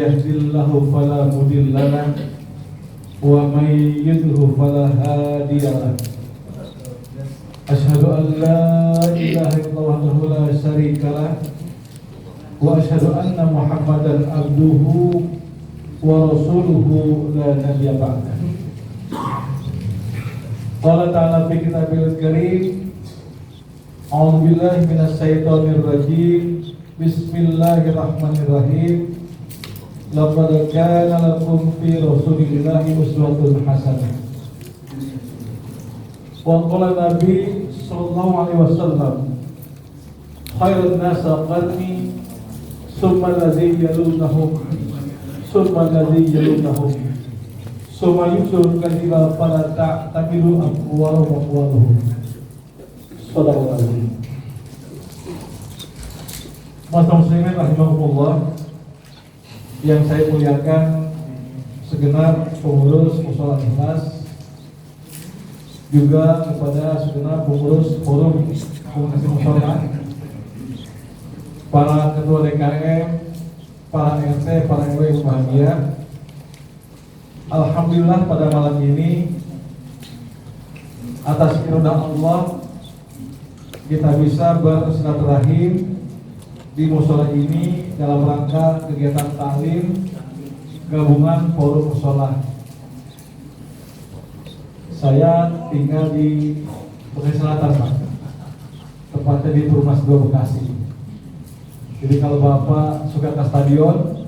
yahdihillahu fala mudilla lahu wa may yudlil fala hadiya lahu. Asyhadu an la ilaha illallah wahdahu la syarika lahu wa asyhadu anna Muhammadan abduhu wa rasuluhu la nabiyya ba'dahu. Qala ta'ala fi kitabil karim, a'udzu billahi minasy syaithanir rajim. Bismillahirrahmanirrahim. Laqad kana lakum fi rasulillahi uswatun hasanah. Wa qala Nabi sallallahu alaihi wasallam, khairun nas qarni, summa alladhi yalunahum, summa alladhi yalunahum, summa yusul kadhiba fala ta'tabiru aqwaluhum. Shadaqallahu alazim. Mas muslimin rahimahumullah, yang saya muliakan segenap pengurus Mushola Ikhlas, juga kepada segenap pengurus forum komunikasi mushola, para ketua DKM, para RT, para RW yang bahagia. Alhamdulillah pada malam ini atas iradah Allah kita bisa bersilaturahim di mushola ini dalam rangka kegiatan taklim gabungan forum mushola. Saya tinggal di Bekasi Selatan, Pak, tepatnya di Perumnas 2 Bekasi. Jadi kalau Bapak suka ke stadion,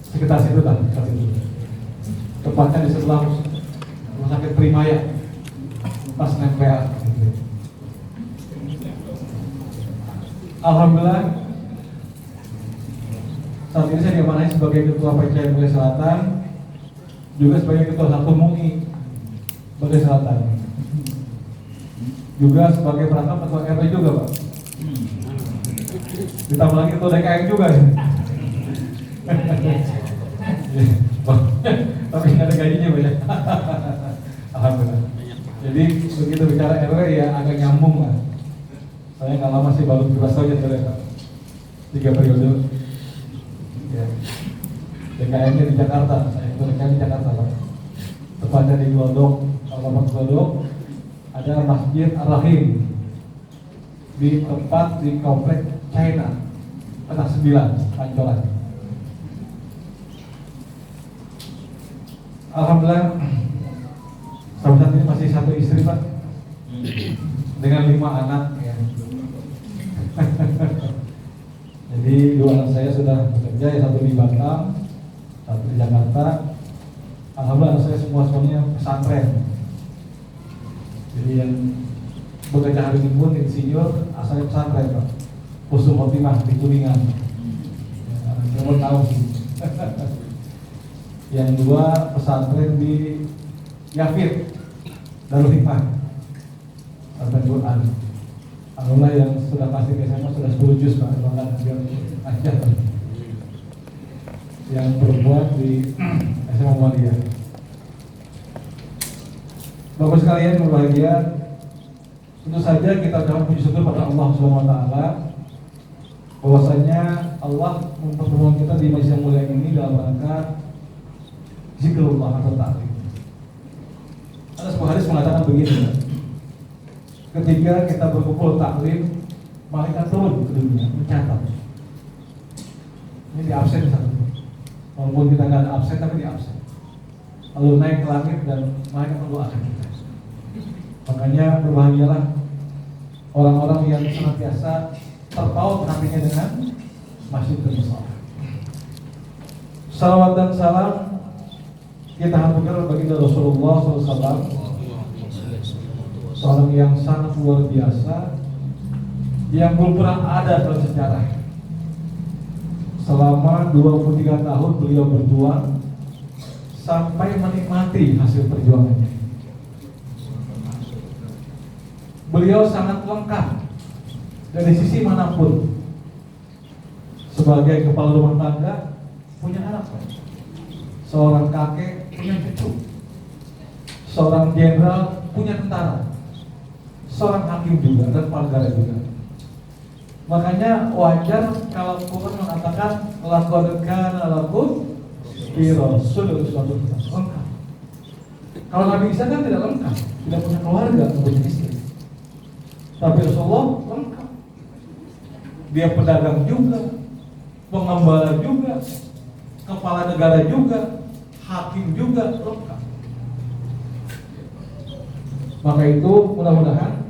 sekitar situ kan, tepatnya di sebelah Rumah Sakit Primaya, pas nempel. Alhamdulillah, saat ini saya diamanai sebagai Ketua PCM Bekasi Selatan, juga sebagai Ketua Satu MUI Bekasi Selatan, juga sebagai perangkat Ketua RW juga, Pak. Ditambah lagi Ketua DKM juga ya. Tapi nggak ada gajinya, Pak. Alhamdulillah. Jadi begitu bicara RW ya agak nyambung lah. Saya nggak lama sih, baru 17 tahun ya, Pak. 3 periode. Ya. DKM-nya di Jakarta, saya itu DKM di Jakarta, Pak. Tepatnya di Glodok, Kabupaten Glodok, ada Masjid Ar-Rahim di tempat di komplek China, Petak 9, Pancoran. Alhamdulillah, sampai saat ini masih 1 istri, Pak, dengan 5 anak. Ya. Jadi 2 anak saya sudah bekerja, yang 1 di Batam, 1 di Jakarta. Alhamdulillah saya semuanya pesantren. Jadi yang bekerja hari ini pun insinyur asalnya pesantren, Pak. Husnul Khotimah di Kuningan. Ya, saya tahu sih. Yang 2 pesantren di Yafid, Darul Hikmah, pesantren Quran. Alhamdulillah yang sudah kasih ke SMA sudah 10 juz, Pak. Ajar. Yang berbuat di SMA Muhammadiyah. Bapak sekalian berbahagia, tentu saja kita dapat puji syukur pada Allah SWT bahwasanya Allah mempertemukan kita di majelis yang mulia ini dalam rangka zikrullah atau taklim. Ada sebuah hadis mengatakan begini, ketika kita berkumpul taklim, malaikat turun ke dunia mencatat. Ini di absen satu. Walaupun kita nggak ada absen, tapi di absen. Lalu naik ke langit dan malaikat mendoakan kita. Makanya berbahagialah orang-orang yang senantiasa terpaut hatinya dengan masjid dan mushola. Salawat dan salam kita haturkan bagi Rasulullah SAW, seorang yang sangat luar biasa, yang belum pernah ada dalam sejarah. Selama 23 tahun beliau berjuang sampai menikmati hasil perjuangannya. Beliau sangat lengkap dari sisi manapun. Sebagai kepala rumah tangga, punya anak, seorang kakek punya cucu, seorang jenderal punya tentara, seorang hakim juga dan kepala negara juga. Makanya wajar kalau Quran mengatakan laqad kana lakum fi Rasul uswatun hasanah. Lengkap. Kalau Nabi Isa kan tidak lengkap, tidak punya keluarga, tidak punya istri. Tapi Rasulullah lengkap. Dia pedagang juga, pengembala juga, kepala negara juga, hakim juga, lengkap. Maka itu mudah-mudahan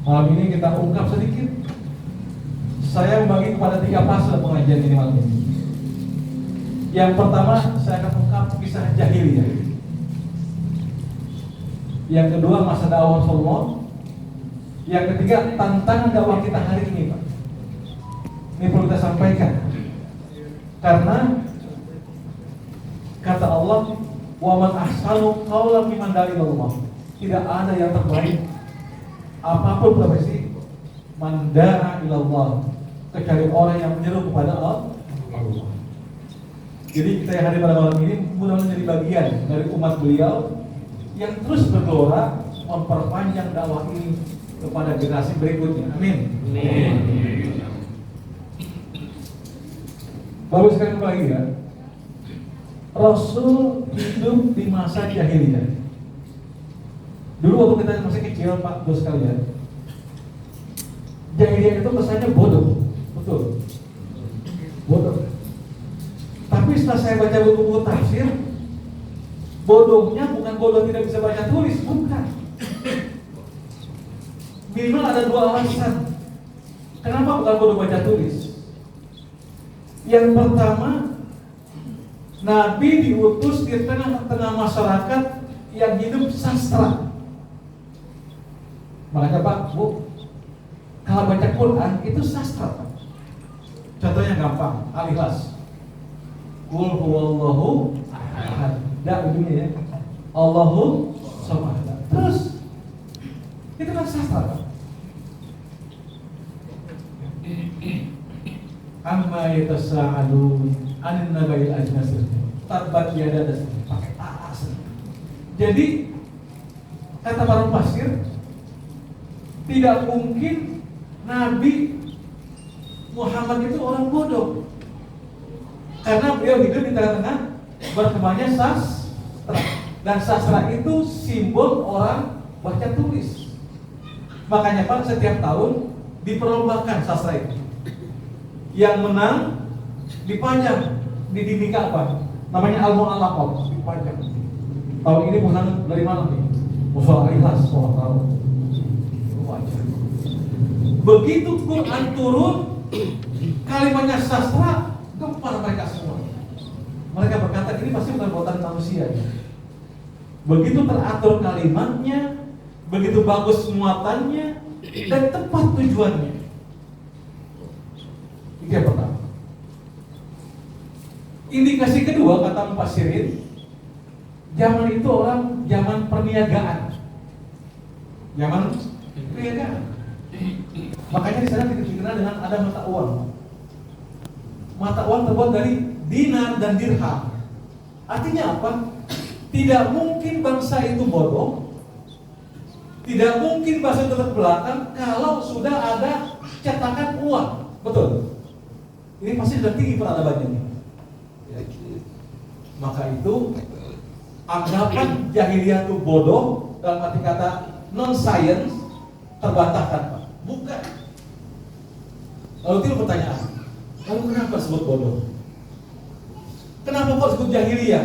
malam ini kita ungkap sedikit. Saya membagi kepada 3 fase pengajian ini malam ini. Yang pertama saya akan ungkap kisah jahiliyah. Yang kedua masa dakwah Rasulullah. Yang ketiga tantangan dakwah kita hari ini, Pak. Ini perlu kita sampaikan. Karena kata Allah, "Wa man ahsanu qawlan mimman da'a ilallah." Tidak ada yang terbaik apapun profesi man da'a ilallah kecuali orang yang menyeru kepada Allah. Jadi kita yang hadir pada malam ini mudah-mudahan menjadi bagian dari umat beliau yang terus bergelora memperpanjang dakwah ini kepada generasi berikutnya. Amin. Baru sekali lagi ya, Rasul hidup di masa jahiliyah. Dulu waktu kita masih kecil, Pak Bos sekalian, jahiliyah itu kesannya bodoh, betul, bodoh. Tapi setelah saya baca buku-buku tafsir, bodohnya bukan bodoh tidak bisa baca tulis, bukan. Minimal ada 2 alasan. Kenapa bukan bodoh baca tulis? Yang pertama, Nabi diutus di tengah-tengah masyarakat yang hidup sastra. Makanya Pak, Bu, kalau baca Quran itu sastra, Pak. Contohnya gampang, Al-Ikhlas. Qul huwallahu ahad. Dak begini ya. Allahu samad. Terus itu kan sastra, Pak. Amma yatasaalun anin nabail ajnas. Tabat yada das pakai as. Jadi kata para mufassir, tidak mungkin Nabi Muhammad itu orang bodoh. Karena beliau hidup di tengah-tengah berkembangnya sastra. Dan sastra itu simbol orang baca tulis. Makanya Pak setiap tahun diperlombakan sastra itu. Yang menang dipajang di dinding Ka'bah. Namanya Al-Mu'allaqah, dipajang. Tahun ini bukan dari mana nih? Musola Al-Ikhlas, orang tahu. Begitu Quran turun, kalimatnya sastra, gempar mereka semua. Mereka berkata ini pasti bukan buatan manusia. Begitu teratur kalimatnya, begitu bagus muatannya, dan tepat tujuannya. Itu yang pertama. Indikasi kedua kata mufassirin, zaman itu orang zaman perniagaan. Zaman perniagaan. Makanya di sana dikenal dengan ada mata uang. Mata uang terbuat dari dinar dan dirham. Artinya apa? Tidak mungkin bangsa itu bodoh. Tidak mungkin bangsa itu terbelakang kalau sudah ada cetakan uang. Betul. Ini pasti sudah tinggi peradabannya nih. Maka itu anggapan jahiliyah itu bodoh dalam arti kata non science terbantahkan, Pak. Bukan. Lalu timbul pertanyaan, lalu kenapa disebut bodoh? Kenapa kok disebut jahiliyah?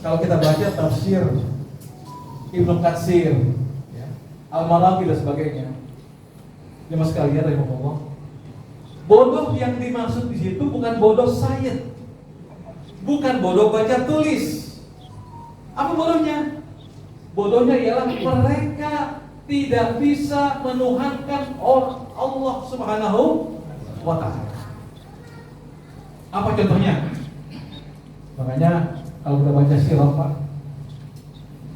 Kalau kita baca tafsir Ibnu Katsir, ya, Al-Maraqi dan sebagainya, jemaah sekalian, rahimahullah, bodoh yang dimaksud di situ bukan bodoh sains, bukan bodoh baca tulis. Apa bodohnya? Bodohnya ialah mereka tidak bisa menuhankan Allah Subhanahu wa ta'ala. Apa contohnya? Makanya kalau kita baca sirah, Pak,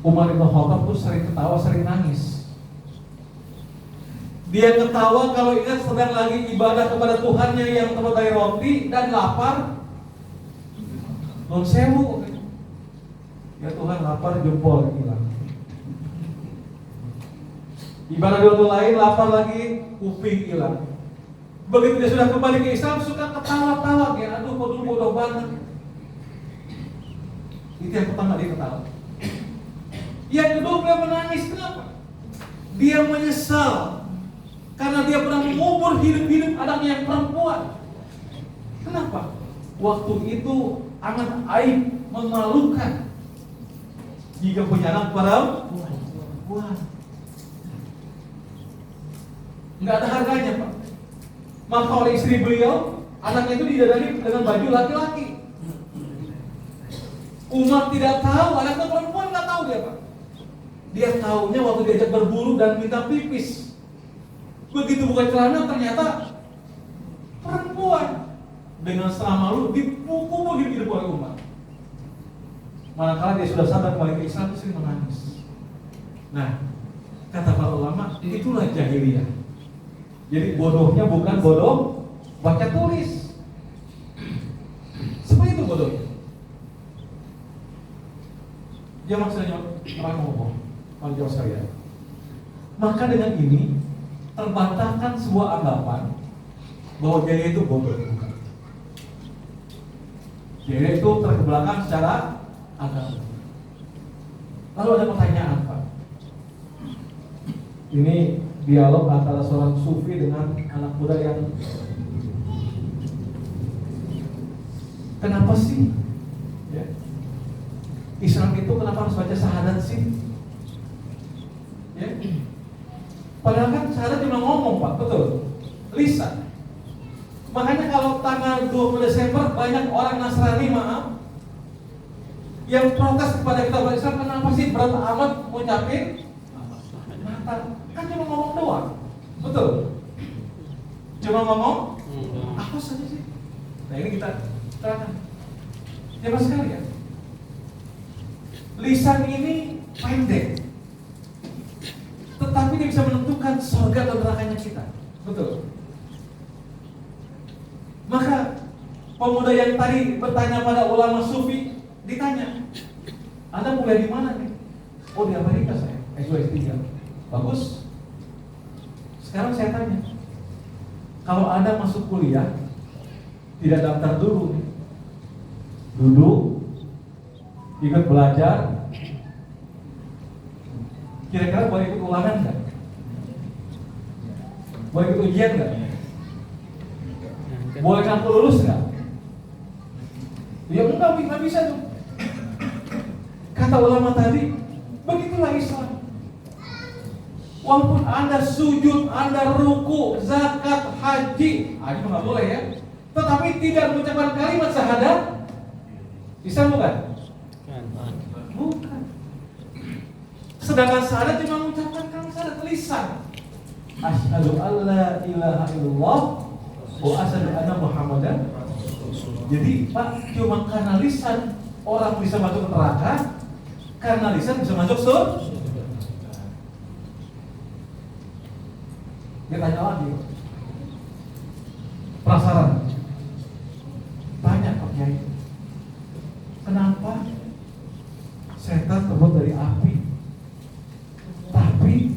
Umar bin Khattab tuh sering ketawa, sering nangis. Dia ketawa kalau ingat sedang lagi ibadah kepada Tuhannya yang terbuat dari roti dan lapar. Non sewu, ya Tuhan lapar, jempol hilang. Ibadah di waktu lain lapar lagi, kuping hilang. Begitu dia sudah kembali ke Islam, suka ketawa-tawa, ya aduh kok dulu Itu yang pertama, dia ketawa. Yang kedua, beliau menangis. Kenapa? Dia menyesal karena dia pernah mengubur hidup-hidup anaknya yang perempuan. Kenapa? Waktu itu amat aib, memalukan jika punya anak perempuan. Nggak ada harganya, Pak. Maka oleh istri beliau, anaknya itu didadani dengan baju laki-laki. Umar tidak tahu, anaknya perempuan nggak tahu dia, Pak. Dia tahunya waktu diajak berburu dan minta pipis. Begitu buka celana ternyata perempuan. Dengan setengah malu dipukul hidup oleh Umar. Manakala dia sudah sadar kembali ke Islam, sering menangis. Nah, kata para ulama, itulah jahiliyah. Jadi bodohnya bukan bodoh baca tulis. Seperti itu bodohnya. Dia maksudnya orang ngomong, jawab saya. Maka dengan ini terbantahkan sebuah anggapan bahwa jahiliyah itu bodoh. Bukan. Jahiliyah itu terbelakang secara agama. Lalu ada pertanyaan, Pak. Ini dialog antara seorang sufi dengan anak muda yang kenapa sih ya, Islam itu kenapa harus baca syahadat sih? Ya. Padahal kan syahadat cuma ngomong, Pak, betul? Lisan. Makanya kalau tanggal 20 Desember banyak orang Nasrani, maaf, yang protes kepada kita umat Islam, kenapa sih berat amat ngucapin Natal? Kan cuma ngomong doang, betul? Cuma ngomong, apa saja sih? Nah ini kita terangkan. Jemaah sekalian, lisan ini pendek, tetapi dia bisa menentukan surga dan nerakanya kita, betul? Maka pemuda yang tadi bertanya pada ulama sufi, ditanya, Anda kuliah di mana nih? Oh, di Amerika saya, S2 S3. Bagus. Sekarang saya tanya, kalau Anda masuk kuliah, tidak daftar dulu nih, duduk, ikut belajar, kira-kira boleh ikut ulangan nggak? Boleh ikut ujian nggak? Boleh kamu lulus nggak? Ya enggak bisa tuh. Kata ulama tadi, begitulah Islam. Walaupun Anda sujud, Anda ruku, zakat, haji nggak boleh ya, tetapi tidak mengucapkan kalimat syahadat, Islam bukan? Bukan. Sedangkan syahadat cuma mengucapkan kalimat syahadat lisan. Asyhadu alla ilaha illallah wa asyhadu anna Muhammadan. Jadi Pak, cuma karena lisan orang bisa masuk neraka, karena lisan bisa masuk surga. Dia tanya lagi, penasaran, tanya Pak Kiai, kenapa setan terbuat dari api, tapi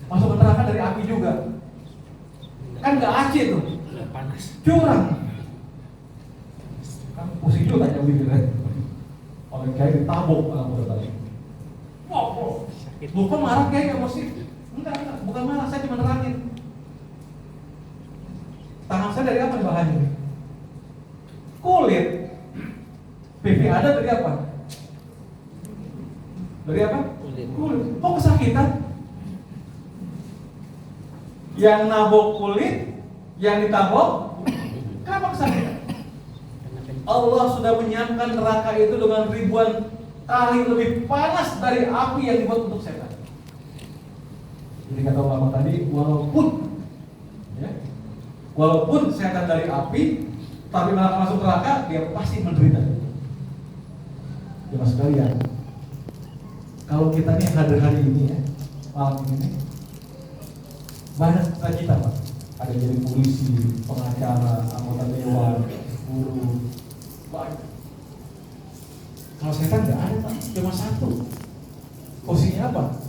masuk neraka dari api juga? Kan nggak acid tuh, curang. Kan pusing juga tanya begitu kan? Oleh Kiai ditabuk anak muda tadi. Wow, bukan marah Kiai nggak mesti. Enggak, bukan marah, saya cuma nerangin. Tangan saya dari apa bahannya? Kulit. Pipi ada dari apa? Dari apa? Kulit. Kok kesakitan? Yang nabok kulit, yang ditabok, kenapa kesakitan? Allah sudah menyiapkan neraka itu dengan ribuan kali lebih panas dari api yang dibuat untuk setan. Jadi kata ulama tadi, walaupun setan dari api, tapi malah masuk neraka, dia pasti menderita. Jemaah sekalian, kalau kita nih hadir hari ini ya, malam ini, banyak cita-cita Pak. Ada jadi polisi, pengacara, anggota dewan, guru, banyak. Kalau setan nggak ada Pak, cuma satu. Posisinya apa?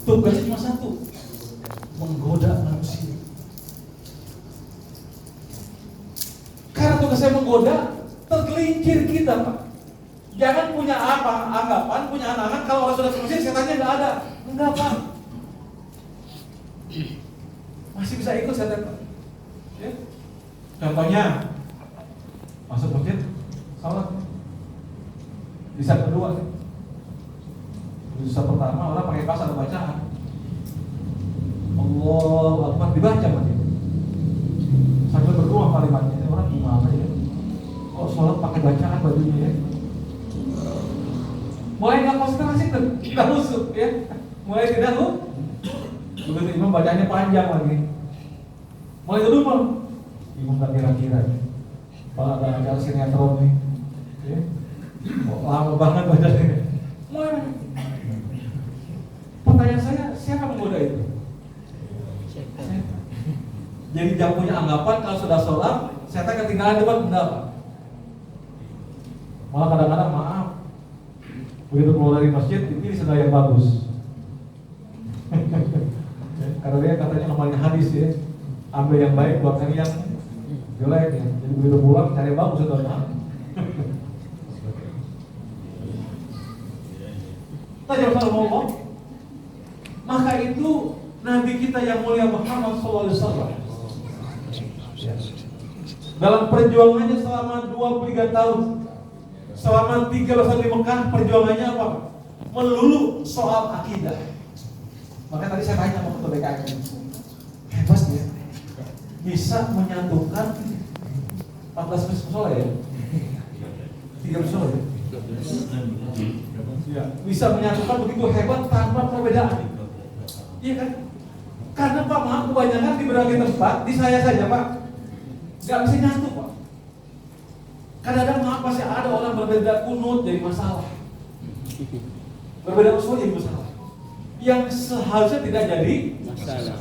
Tugasnya cuma satu, menggoda manusia. Karena tugasnya menggoda, tergelincir kita Pak. Jangan punya anggapan, punya anak-anak kalau orang sudah ke masjid setannya nggak ada. Enggak Pak. Masih bisa ikut setan Pak. Ya. Contohnya masuk masjid, salat. Di saat kedua, di saat pertama orang pakai pas ada bacaan. Allahu Akbar dibaca masjid. Sambil berdoa kalimatnya, orang gimana ya? Oh sholat pakai bacaan bajunya ya? Mulai nggak konsentrasi tuh, nggak husuk ya. Mulai tidak begitu imam bacanya panjang lagi. Mulai kedua, imam nggak kira-kira. Kalau ada acara sinetron nih, ya. Lama banget bacanya. Mulai. Pertanyaan saya, siapa menggoda itu? Jadi jangan punya anggapan kalau sudah sholat, setan ketinggalan depan enggak. Malah kadang-kadang maaf, begitu keluar dari masjid, dipilih sendal yang bagus. Karena dia katanya amalnya hadis ya, ambil yang baik, buatkan yang jelek ya. Jadi begitu pulang cari yang bagus sendalnya. Tanya Allah, maka itu Nabi kita yang mulia Muhammad SAW dalam perjuangannya selama 23 tahun, selama 3 tahun di Mekah, perjuangannya apa? Melulu soal akidah. Maka tadi saya tanya sama ketua BKM, hebat ya, bisa menyatukan 14 musola ya, 3 musola ya, ya, bisa menyatukan begitu hebat tanpa perbedaan. Iya kan? Karena Pak maaf kebanyakan di berbagai tempat, di saya saja Pak, nggak bisa nyatu Pak. Kadang-kadang maaf pasti ada orang berbeda kunut jadi masalah, berbeda usul jadi masalah, yang seharusnya tidak jadi masalah.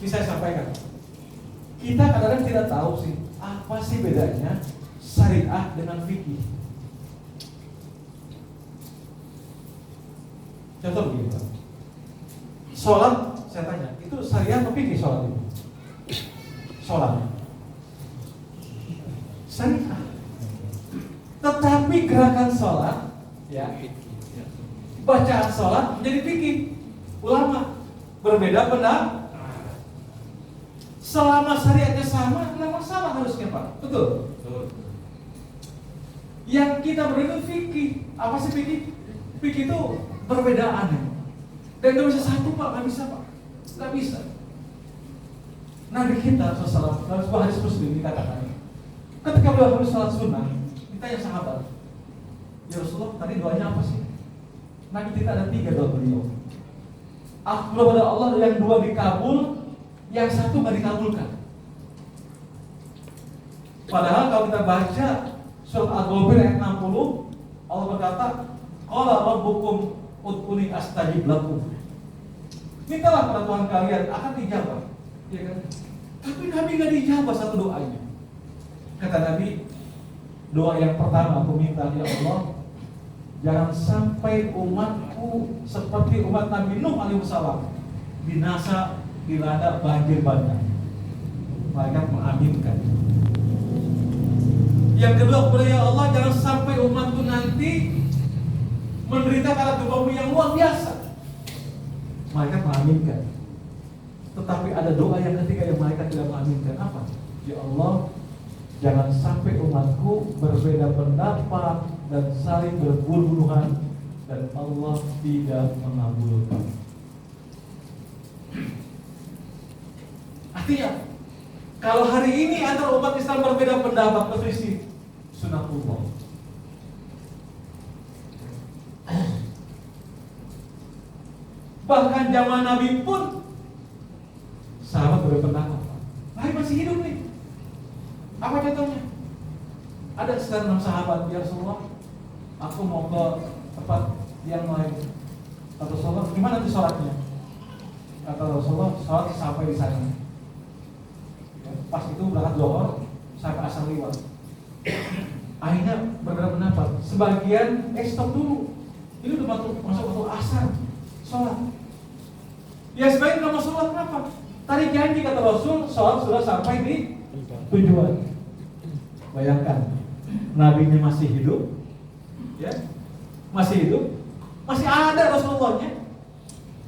Ini saya sampaikan, kita kadang-kadang tidak tahu sih apa sih bedanya syariah dengan fikih. Contoh begini Pak, sholat saya tanya, itu syariah atau fikih sholat itu? Sholat syariah. Tetapi gerakan sholat, ya, bacaan sholat menjadi fikih. Ulama berbeda pendapat. Selama syariatnya sama, tidak masalah harusnya Pak. Betul? Yang kita berbeda fikih. Apa sih fikih? Fikih itu perbedaan. Dan tidak bisa satu Pak, nggak bisa Pak. Nggak bisa. Nabi kita SAW dalam sebuah hadis Muslim dikatakan, ketika beliau habis salat sunnah, ditanya sahabat, ya Rasulullah, tadi doanya apa sih? Nabi kita ada 3 doa beliau. Aku kepada Allah yang 2 dikabul, yang 1 nggak dikabulkan. Padahal kalau kita baca surat Al-Ghafir ayat 60, Allah berkata, qala rabbukum ud'uni astajib lakum. Mintalah pada Tuhan kalian akan dijawab. Ya kan? Tapi Nabi nggak dijawab satu doanya. Kata Nabi, doa yang pertama aku minta, ya Allah, jangan sampai umatku seperti umat Nabi Nuh alaihissalam, binasa dilanda banjir bandang. Malaikat mengaminkan. Yang kedua kepada ya Allah, jangan sampai umatku nanti menderita karena gempa bumi yang luar biasa. Malaikat mengaminkan. Tetapi ada doa yang ketiga yang malaikat tidak mengaminkan. Apa? Ya Allah, jangan sampai umatku berbeda pendapat dan saling berbunuh-bunuhan dan Allah tidak mengabulkan. Artinya, kalau hari ini antara umat Islam berbeda pendapat, berselisih, sunatullah. Bahkan zaman Nabi pun sahabat berpendapat. Nabi masih hidup nih. Apa contohnya? Ada sekitar 6 sahabat, ya Rasulullah, aku mau ke tempat yang lain. Kata Rasulullah, gimana tuh sholatnya? Kata Rasulullah, sholat sampai di sana. Pas itu berangkat zuhur sampai asar liwat. Akhirnya berbeda pendapat. Sebagian stop dulu. Ini udah masuk waktu asar sholat. Ya sebagian udah masuk sholat, kenapa? Tadi janji kata Rasul, sholat sudah sampai di tujuan. Bayangkan, nabinya masih hidup, ya, masih hidup, masih ada Rasulullahnya,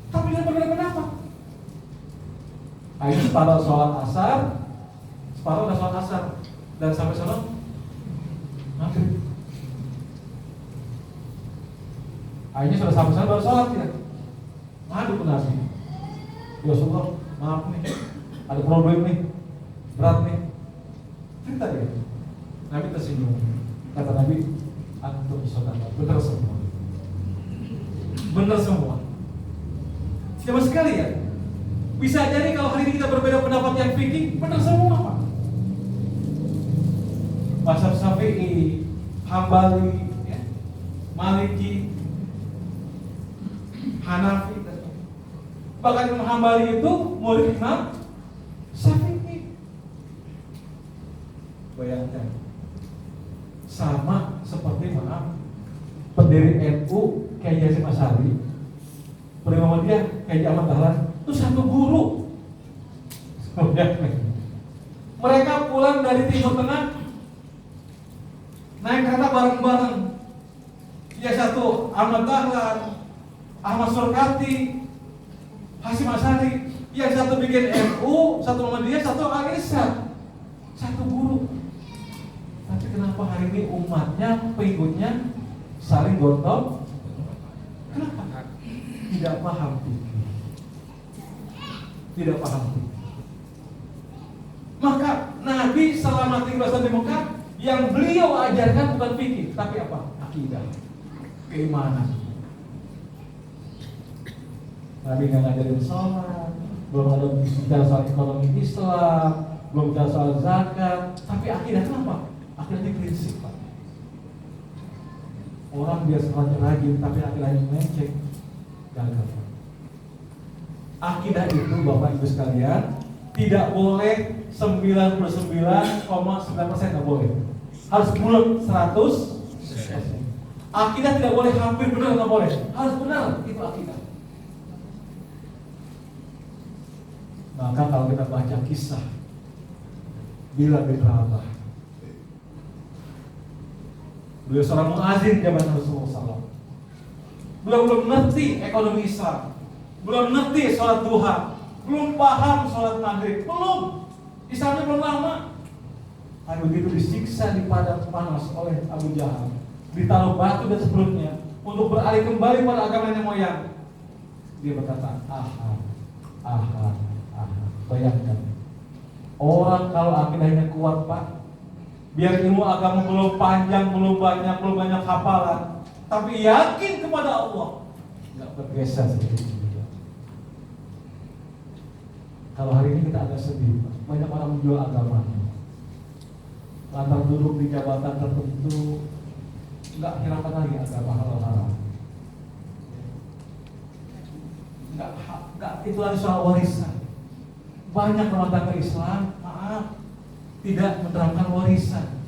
tapi dia berbeda pendapat. Akhirnya separuh sholat asar, separuh udah sholat asar, dan sampai sholat maghrib. Akhirnya sudah sampai sana baru sholat ya. Ngadu ke Nabi, ya Rasulullah, maaf nih, ada problem nih, berat nih. Cerita dia. Nabi tersinggung. Kata Nabi, antum saudara, benar semua. Benar semua. Siapa sekali ya? Bisa jadi kalau hari ini kita berbeda pendapat yang fikih, benar semua Pak. Mazhab Syafi'i, Hambali, ya, Maliki, Hanafi, bahkan Imam Hambali itu murid Imam Syafi'i. Bayangkan, sama seperti pendiri NU Kiai Hasyim Asy'ari, pendiri Muhammadiyah Kiai Ahmad Dahlan, itu satu guru. Mereka pulang dari Timur Tengah naik kereta bareng-bareng. Ya satu Ahmad Dahlan, Ahmad Surkati, Hasyim Asy'ari, yang satu bikin NU, satu Muhammadiyah, satu Al-Irsyad, satu guru. Tapi kenapa hari ini umatnya, pengikutnya saling gotong? Kenapa? Tidak paham fikih. Tidak paham fikih. Maka Nabi selama 13 tahun di Mekah, yang beliau ajarkan bukan fikih, tapi apa? Akidah, keimanan. Nabi nggak ngajarin sholat, belum ada bicara soal ekonomi Islam, belum bicara soal zakat, tapi akidah kenapa? Akidahnya prinsip Pak. Orang biasa sholatnya rajin, tapi akidahnya mencek, gagal. Akidah itu Bapak Ibu sekalian tidak boleh 99,9% nggak boleh. Harus bulat 100%. Akidah tidak boleh hampir benar, nggak boleh. Harus benar, itu akidah. Maka kalau kita baca kisah Bilal bin Rabah, beliau seorang muazin zaman Rasulullah SAW. Beliau belum ngerti ekonomi Islam, belum ngerti sholat duha, belum paham sholat maghrib, belum. Islamnya belum lama. Lalu begitu disiksa di padang panas oleh Abu Jahal, ditaruh batu dan seperutnya untuk beralih kembali pada agama nenek moyang. Dia berkata, aha. Bayangkan, orang kalau akidahnya kuat Pak, biar ilmu agama belum panjang, belum banyak hafalan, tapi yakin kepada Allah, nggak bergeser seperti itu. Kalau hari ini kita agak sedih, banyak orang menjual agamanya, lantar duduk di jabatan tertentu, nggak hiraukan lagi agama halal haram. Nggak itu lagi soal warisan. Banyak rumah tangga Islam, maaf, tidak menerapkan warisan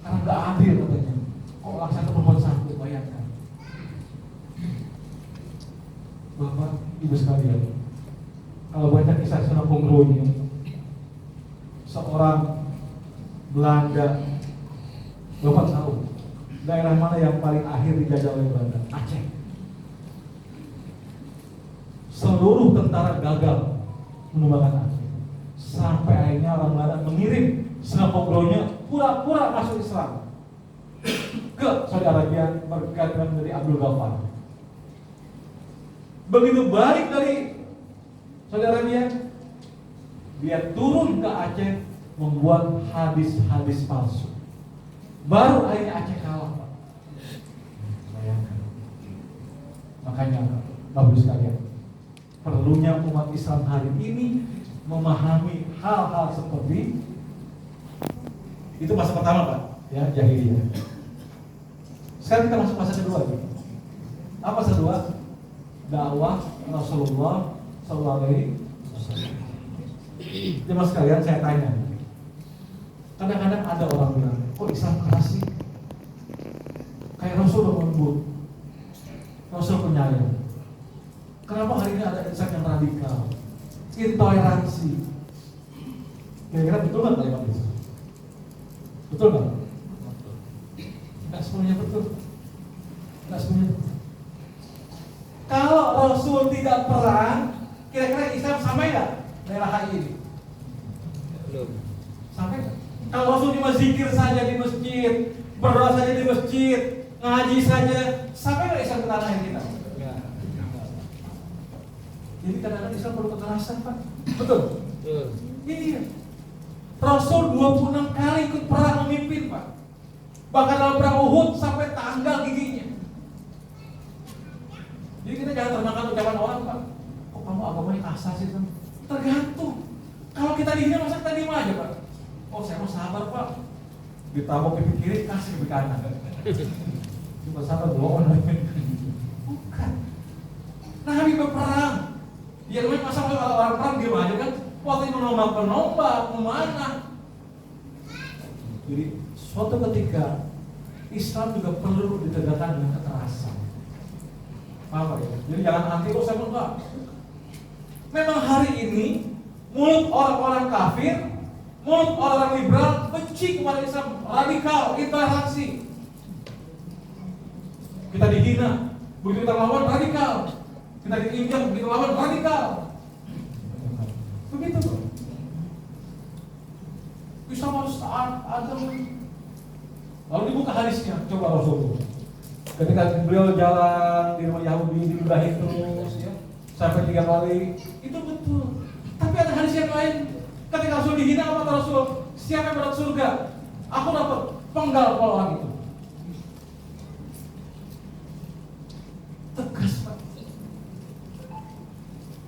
karena nggak adil katanya. Kok laksana perempuan satu, bayangkan. Bapak, Ibu sekalian, kalau baca kisah Sunan Bongroni, seorang Belanda, Bapak tahu daerah mana yang paling akhir dijajah oleh Belanda? Aceh. Seluruh tentara gagal menumbangkan Aceh. Sampai akhirnya orang Belanda mengirim Sunan Bongroni pura-pura masuk Islam ke Saudi Arabia berkat dari Abdul Ghaffar. Begitu balik dari Saudi Arabia, dia turun ke Aceh membuat hadis-hadis palsu. Baru akhirnya Aceh kalah Pak. Bayangkan. Makanya Bapak sekalian, perlunya umat Islam hari ini memahami hal-hal seperti itu. Masa pertama Pak, ya, jahiliyah. Sekarang kita masuk masa kedua. Apa masa kedua? Dakwah Rasulullah SAW. Jemaah sekalian, saya tanya. Kadang-kadang ada orang bilang, kok Islam keras sih? Kayak Rasul lembut, Rasul penyayang. Kenapa hari ini ada Islam yang radikal, intoleransi? Kira-kira betul nggak kalimat itu? Betul nggak? Nggak semuanya betul. Nggak semuanya betul. Kalau Rasul tidak perang, kira-kira Islam sampai nggak daerah HI ini? Belum. Sampai nggak? Kalau Rasul cuma zikir saja di masjid, berdoa saja di masjid, ngaji saja, sampai nggak Islam ke tanah air kita? Ya. Jadi kadang-kadang Islam perlu kekerasan, Pak. Betul? Betul. Iya. Rasul 26 kali ikut perang memimpin, Pak. Bahkan dalam perang Uhud sampai tanggal giginya. Jadi kita jangan termakan ucapan orang, Pak. Kok kamu agamanya kasar sih, Pak? Tergantung. Kalau kita dihina masa kita diem aja, Pak. Oh, saya mau sabar, Pak. Ditabok pipi kiri, kasih pipi kanan. Cuma sabar doang. Bukan. Nabi berperang. Ya namanya masa orang perang diem aja kan? Waktu menombak, memanah. Jadi suatu ketika Islam juga perlu ditegakkan dengan kekerasan. Apa ya? Jadi jangan anti saya enggak. Memang hari ini mulut orang-orang kafir, mulut orang liberal benci kepada Islam, radikal, intoleransi. Kita dihina, begitu kita lawan radikal. Kita diinjak, begitu lawan radikal. Begitu tuh. Islam harus taat, adem. Lalu dibuka hadisnya, coba Rasulullah. Ketika beliau jalan di rumah Yahudi, diludahi terus ya, sampai 3 kali, itu betul. Tapi ada hadis yang lain. Ketika Rasul dihina, apa kata Rasul? Siapa yang dapat surga? Aku dapat penggal kalau orang itu. Tegas, Pak.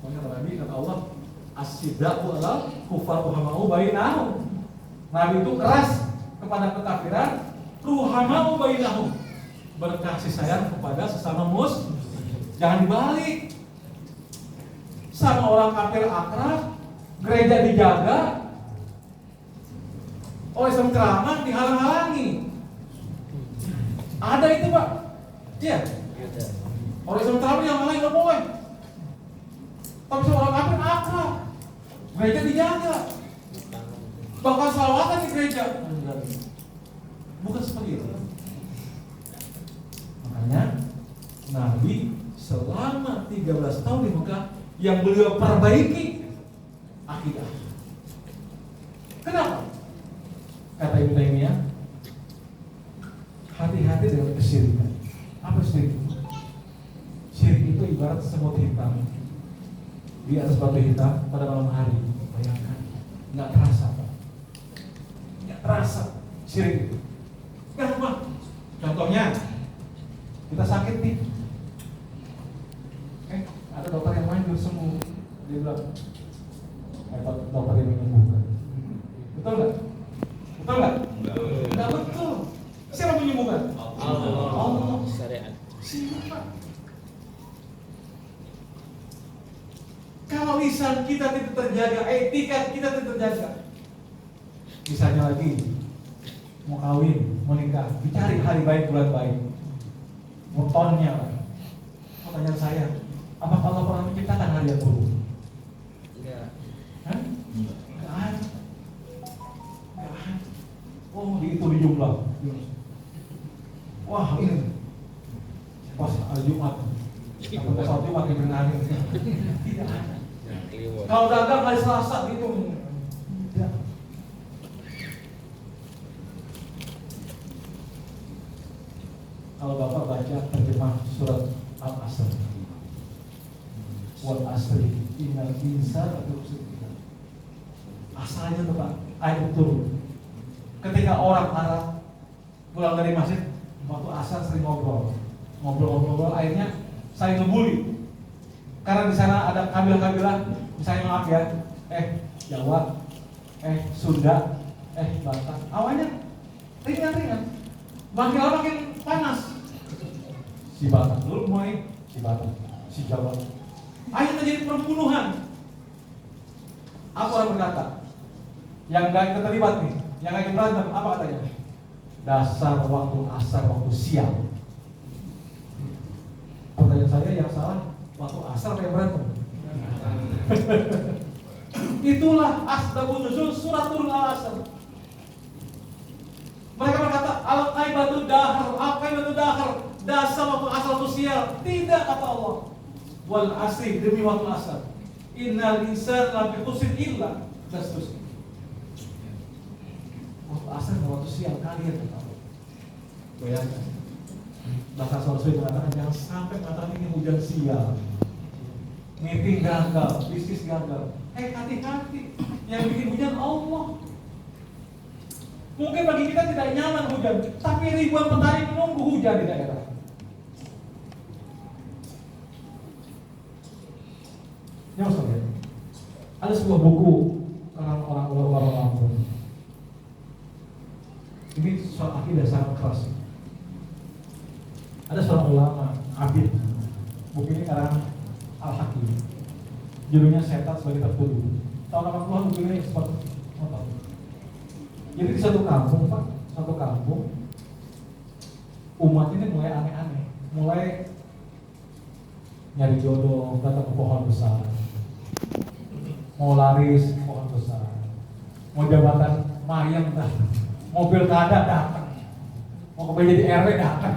Makanya Nabi kata Allah, as-sidaqu ala kufar ruhamau bainahum. Nabi itu keras kepada kekafiran, ruhamau bainahum, berkasih sayang kepada sesama muslim. Jangan dibalik. Sama orang kafir akrab, gereja dijaga, oleh Islam ceramah dihalang-halangi. Ada itu, Pak. Iya. Oleh Islam ceramah yang lain nggak boleh. Tapi sama orang kafir akrab, gereja dijaga, bahkan salawatan di gereja. Bukan seperti itu. Makanya Nabi selama 13 tahun di Mekah yang beliau perbaiki akidah. Kenapa? Kata Ibnu Taimiyah, hati-hati dengan kesyirikan. Apa syirik? Syirik itu ibarat semut hitam di atas batu hitam pada malam hari. Bayangkan, nggak terasa, Pak. Nggak terasa syirik itu. Gampang. Contohnya, kita sakit nih. Ada dokter yang main sembuh. Dia bilang, dokter yang menyembuhkan. Betul nggak? Betul nggak? Nggak betul. Siapa menyembuhkan? Allah. Syariat. Siapa? Kalau lisan kita tidak terjaga, etika kita tidak terjaga. Misalnya lagi mau kawin, mau nikah, dicari hari baik, bulan baik, motonnya. Pertanyaan saya, apa Allah pernah menciptakan hari yang buruk? Enggak. Hah? Enggak ada. Enggak ada. Oh, itu di jumlah. Wah, ini pas hari Jumat. Atau pas hari Jumat yang hari. Tidak ada. Kalau dagang hari Selasa gitu. Tidak. Kalau Bapak baca terjemah surat Al-Asr, wal asri innal insana lafi khusr. Asalnya tuh Pak, ayat turun. Ketika orang Arab pulang dari masjid, waktu asar sering ngobrol, akhirnya saling ngebully. Karena di sana ada kabilah-kabilah, misalnya maaf ya, Jawa, Sunda, Batak. Awalnya ringan-ringan, makin lama makin panas. Si Batak dulu mulai, si Batak, si Jawa. Akhirnya terjadi pembunuhan. Apa orang berkata? Yang gak terlibat nih, yang lagi berantem, apa katanya? Dasar waktu asar, waktu siang. Pertanyaan saya yang salah, waktu asar kayak berantem. Itulah asbabun nuzul surat turun al-asr. batu dahar. Apa yang batu dahar? Dasar waktu asal sosial. Tidak, kata Allah. Wal asri, demi waktu asal. Innal insana lafi khusr illa dan seterusnya. Waktu asal dan waktu siang kalian kata Allah. Bayangkan. Bahkan Rasul mengatakan jangan sampai mengatakan ini hujan sial, meeting gagal, bisnis gagal. Hati-hati, yang bikin hujan Allah. Mungkin bagi kita tidak nyaman hujan, tapi ribuan petani menunggu hujan di daerah. Ya Ustaz, ada sebuah buku karangan orang Lampung. Ini soal akidah sangat keras. Ada seorang ulama, Abid. Buku ini karangan Al-Hakim. Judulnya Setan Sebagai Tertuduh. Tahun 80-an buku ini sempat nonton. Jadi di satu kampung, Pak, umat ini mulai aneh-aneh, mulai nyari jodoh, datang ke pohon besar, mau laris pohon besar, mau jabatan mayang datang, mobil kada datang, mau kepengen jadi RW datang,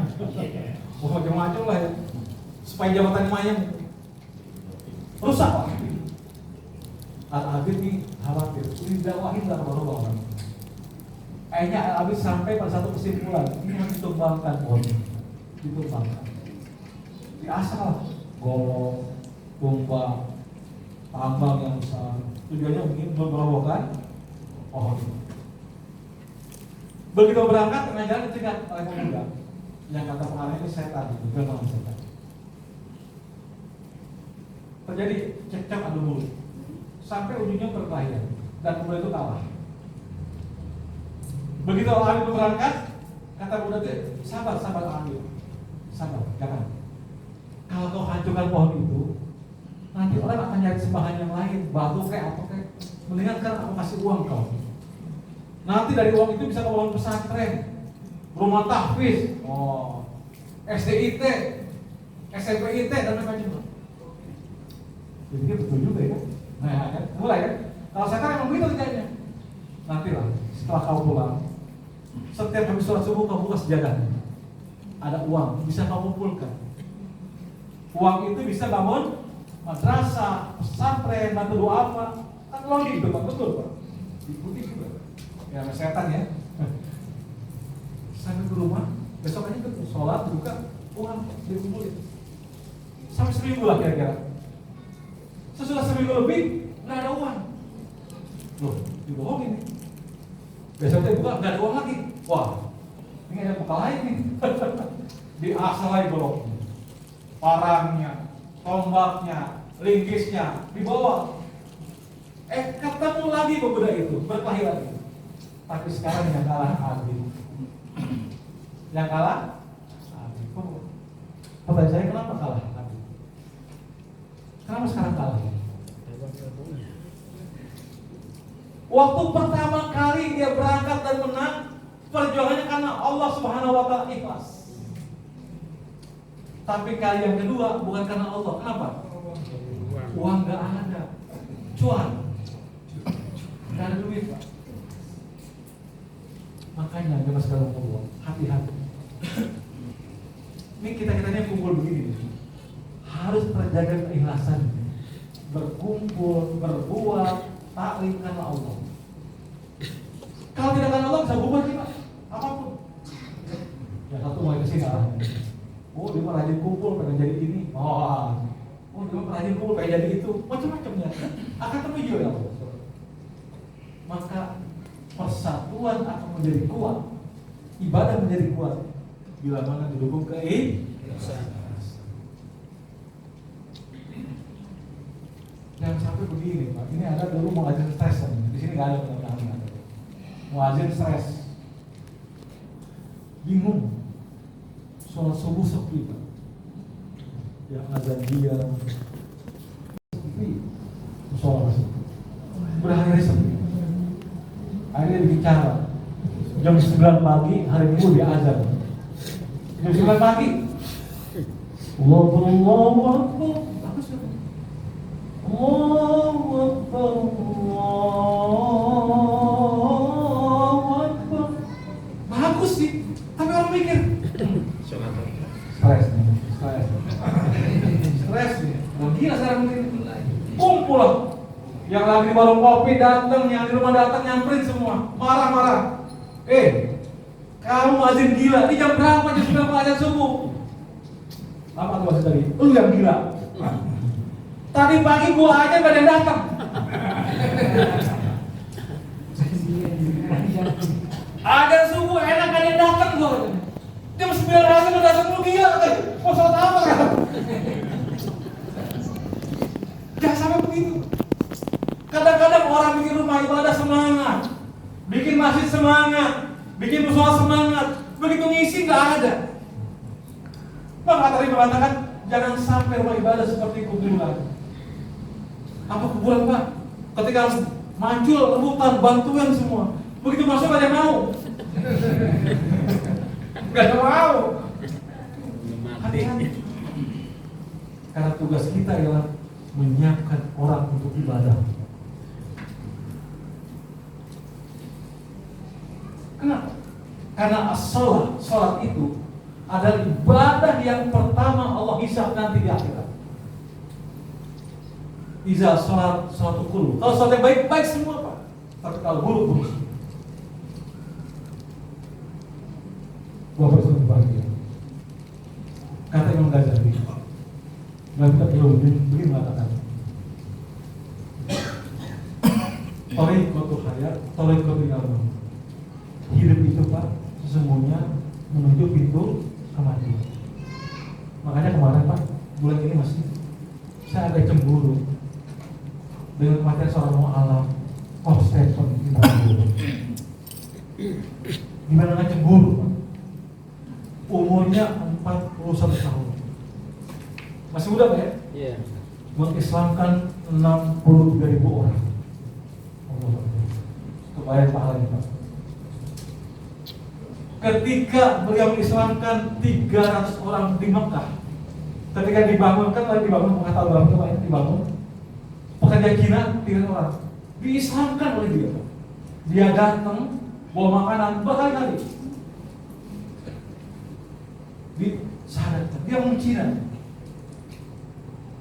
mau macam-macam lah ya, supaya jabatan mayang rusak Pak. Al-Abid ini khawatir, ini dakwahin lah kalau orang. Akhirnya Al-Abid sampai pada satu kesimpulan, ini harus ditumbangkan pohon, ditumbangkan, diasal, golong, tumbang, tambang yang besar. Tujuannya mungkin untuk merobohkan pohon. Begitu berangkat, tengah jalan dicegat oleh pemuda yang kata pengarang ini setan, itu memang setan. Terjadi cekcok adu mulut sampai ujungnya berkelahian dan pemuda itu kalah. Begitu Al-Abid berangkat, kata pemuda itu, sabar Al-Abid, sabar, jangan. Kalau kau hancurkan pohon itu, nanti orang akan nyari sembahan yang lain, batu kayak apa kayak. Mendingan kan aku kasih uang kau. Nanti dari uang itu bisa kau bangun pesantren, rumah tahfiz, SDIT, SMPIT dan macam-macam. Jadi betul juga ya. Nah, kan? Mulai kan? Kalau sekarang emang begitu kerjanya. Nantilah setelah kau pulang, setiap habis sholat subuh kau buka sejadah. Ada uang, bisa kau kumpulkan. Uang itu bisa bangun madrasah, pesantren, bantu doa apa. Kan logik itu Pak, betul Pak. Diikuti juga. Ya setan ya. Sampai ke rumah, besok aja ke sholat, buka, uang dikumpulin. Sampai seminggu lah kira-kira. Sesudah seminggu lebih, nggak ada uang. Loh, dibohongin nih. Besoknya buka, nggak ada uang lagi. Wah, ini ada buka lain nih. Diasal lagi bolong. Parangnya, tombaknya, lingkisnya dibawa. Ketemu lagi pemuda itu, berkelahi lagi. Tapi sekarang yang kalah Abid. Yang kalah Abid. Pertanyaan saya, kenapa kalah Abid? Kenapa sekarang kalah? Waktu pertama kali dia berangkat dan menang, perjuangannya karena Allah Subhanahu wa Ta'ala ikhlas. Tapi kali yang kedua bukan karena Allah. Kenapa? Uang gak ada, cuan, gak ada duit Pak. Makanya jangan sekarang Allah, hati-hati. Ini kita-kitanya kumpul begini, harus terjaga keikhlasan, berkumpul, berbuat, taklim karena Allah. Kalau tidak karena Allah bisa bubar kita, apapun. Yang satu mulai kesini arahnya. Oh dia rajin kumpul pengen jadi ini. Oh dia rajin kumpul pengen jadi itu. Macam-macamnya akan terwujud ya Allah. Maka persatuan akan menjadi kuat, ibadah menjadi kuat bila mana didukung keikhlasan. Jangan sampai begini Pak. Ini ada dulu muazin stres. Di sini nggak ada mudah-mudahan. Muazin stres, bingung. Sholat subuh sepi Pak. Yang azan dia sepi, sholat sepi, berhari-hari sepi. Akhirnya bikin cara. Jam 9 pagi hari Minggu dia azan. Jam 9 pagi. Allahu Akbar. Bagus ya. Allahu Akbar. Allahu Akbar. Bagus sih. Tapi orang mikir lagi di warung kopi datang, yang di rumah datang nyamperin semua, marah-marah. Kamu azan gila, ini jam berapa? Jam 9 azan subuh. Apa tuh maksud tadi? Lu yang gila. Tadi pagi gua aja gak ada yang datang. Azan subuh enak gak ada yang datang gua. Jam 9 azan udah datang, lu gila. Mau sholat apa kan? Jangan sampai begitu. Kadang-kadang orang bikin rumah ibadah semangat, bikin masjid semangat, bikin musola semangat, begitu ngisi nggak ada. Maka tadi mengatakan jangan sampai rumah ibadah seperti kuburan. Apa kuburan Pak? Ketika muncul rebutan, bantuan semua, begitu masuk aja mau, nggak mau. Hati-hati. Karena tugas kita ialah menyiapkan orang untuk ibadah. Kenapa? Karena sholat itu adalah ibadah yang pertama Allah hisab nanti di akhirat. Iza sholat ukulu. Kalau sholatnya baik-baik semua Pak. Tapi kalau buruk. Bapak sudah bahagia. Kata Imam Ghazali, nggak kita perlu begini mengatakan. Tariqatu hayat, tariqatu ilmu. Hidup itu Pak, sesungguhnya menuju pintu kematian. Makanya kemarin Pak, bulan ini masih saya ada cemburu dengan kematian seorang mu'alaf, Stephen gimana nggak cemburu Pak? Umurnya 41 tahun, masih muda Pak ya? Iya. Mengislamkan 63.000 orang. Kebayang pahalanya Pak. Ketika beliau mengislamkan 300 orang di Mekah, ketika dibangunkan, lagi dibangun mengatakan dalam itu Pak, dibangun pekerja Cina 300 orang diislamkan oleh dia. Dia datang bawa makanan berkali-kali, disadarkan dia orang Cina.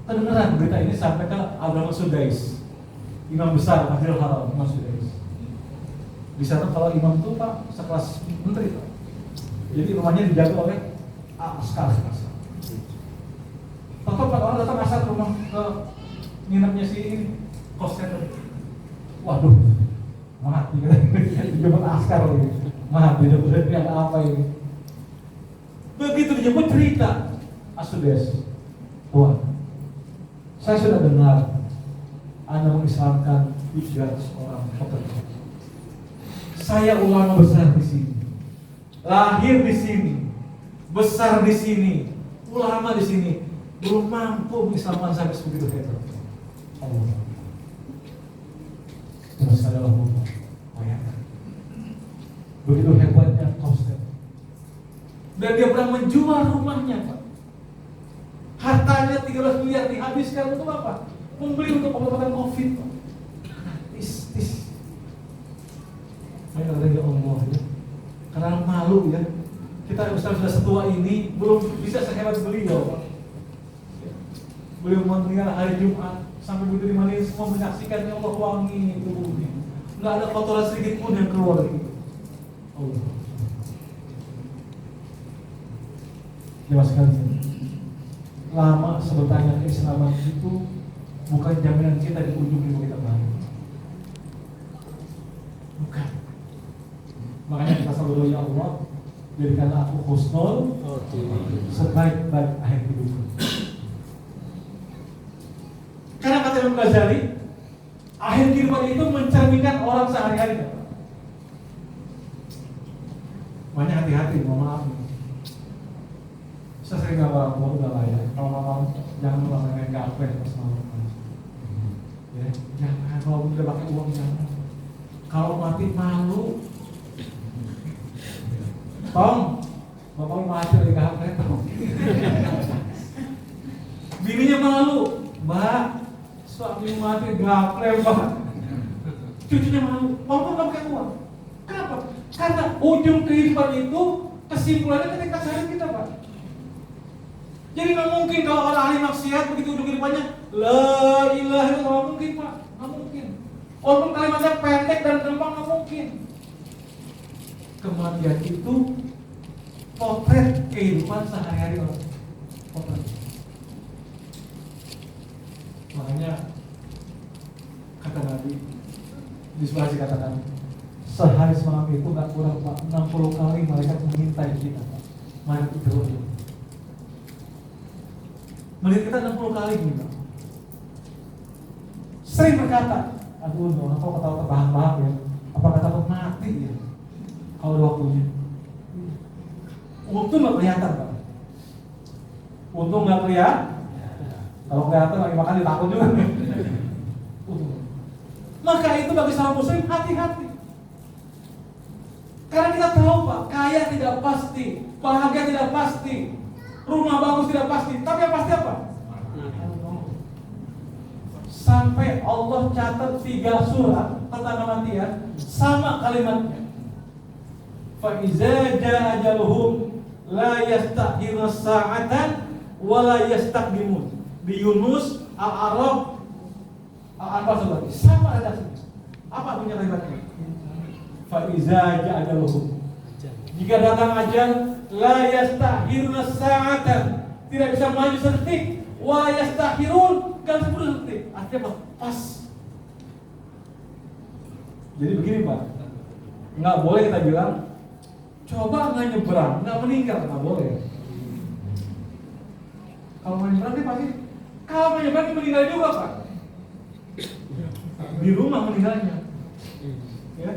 Kedengeran berita ini sampai ke Abraham Sudais, imam besar Masjidil Haram, Imam Sudais. Di sana kalau imam itu Pak sekelas menteri Pak. Jadi rumahnya dijaga oleh askar. Tetap Pak orang datang asal rumah ke nginepnya si kosten. Waduh, mati kan? Dijemput askar lagi. Mati, bener-bener ada apa ini? Begitu dijemput cerita Asudes, Tuhan, saya sudah dengar Anda mengislamkan 300 orang pekerja. Saya ulama besar di sini, lahir di sini, besar di sini, ulama di sini, belum mampu mengislamkan sampai sebegitu hebat. Allah. Terus adalah Allah. Bayangkan. Begitu hebatnya Koster. Dan dia pernah menjual rumahnya Pak. Hartanya 13 miliar dihabiskan untuk apa? Membeli untuk pengobatan COVID Pak. Tis. Ya Allah ya. Karena malu ya. Kita sudah setua ini belum bisa sehebat beliau Pak. Beliau meninggal hari Jumat sampai begitu dimandiin semua menyaksikan ya Allah wangi tubuhnya. Nggak ada kotoran sedikit pun yang keluar dari itu. Allah. Jemaah sekalian, lama sebetulnya keislaman itu bukan jaminan kita di ujung hidup kita baru. Bukan. Makanya kita selalu doa ya Allah, jadikanlah aku husnul sebaik-baik akhir hidupku. Karena kata Imam Ghazali, akhir kehidupan itu mencerminkan orang sehari-hari. Makanya hati-hati, mohon maaf. Saya sering ngapa orang tua udah lah ya. Kalau malam jangan lupa main gape pas malam. Ya, jangan kalau udah pakai uang jangan. Kalau mati malu. Tong, bapak mati lagi gape tong. Bininya malu, Mbak. Suami mati gape Mbak. Cucunya malu, bapak nggak pakai uang. Kenapa? Karena ujung kehidupan itu kesimpulannya ketika sehari kita Pak. Jadi nggak mungkin kalau orang ahli maksiat begitu ujung kehidupannya la ilaha illallah, mungkin Pak, nggak mungkin. Walaupun kalimatnya pendek dan gampang, nggak mungkin. Kematian itu potret kehidupan sehari-hari orang. Potret. Makanya kata Nabi di sebelah katakan, sehari semalam itu nggak kurang Pak, 60 kali malaikat mengintai kita Pak. Malaikat itu melihat kita 60 kali gitu. Sering berkata, aduh, orang kok ketawa terbahak-bahak ya. Apakah takut mati ya? Kalau ada waktunya. Untung nggak kelihatan Pak. Untung nggak kelihatan. Kalau kelihatan lagi makan ditakut juga. Maka itu bagi seorang muslim hati-hati. Karena kita tahu Pak, kaya tidak pasti, bahagia tidak pasti, rumah bagus tidak pasti, tapi yang pasti apa? Sampai Allah catat 3 surat tentang kematian, sama kalimatnya. Fa iza jaa ajaluhum la yastakhiruna sa'atan wa la yastaqdimun. Di Yunus, Al-A'raf, Al-Anfal sama redaksinya. Apa punya kalimatnya? Fa iza jaa ajaluhum. Jika datang ajal, la yastakhiruna sa'atan, tidak bisa maju sedetik, wa la yastakhirun, kan 10 detik. Artinya apa? Pas. Jadi begini Pak, nggak boleh kita bilang coba nggak nyebrang, nggak meninggal, nggak boleh. Kalau nggak nyebrang dia pasti, kalau nggak nyebrang dia meninggal juga Pak. Di rumah meninggalnya, ya.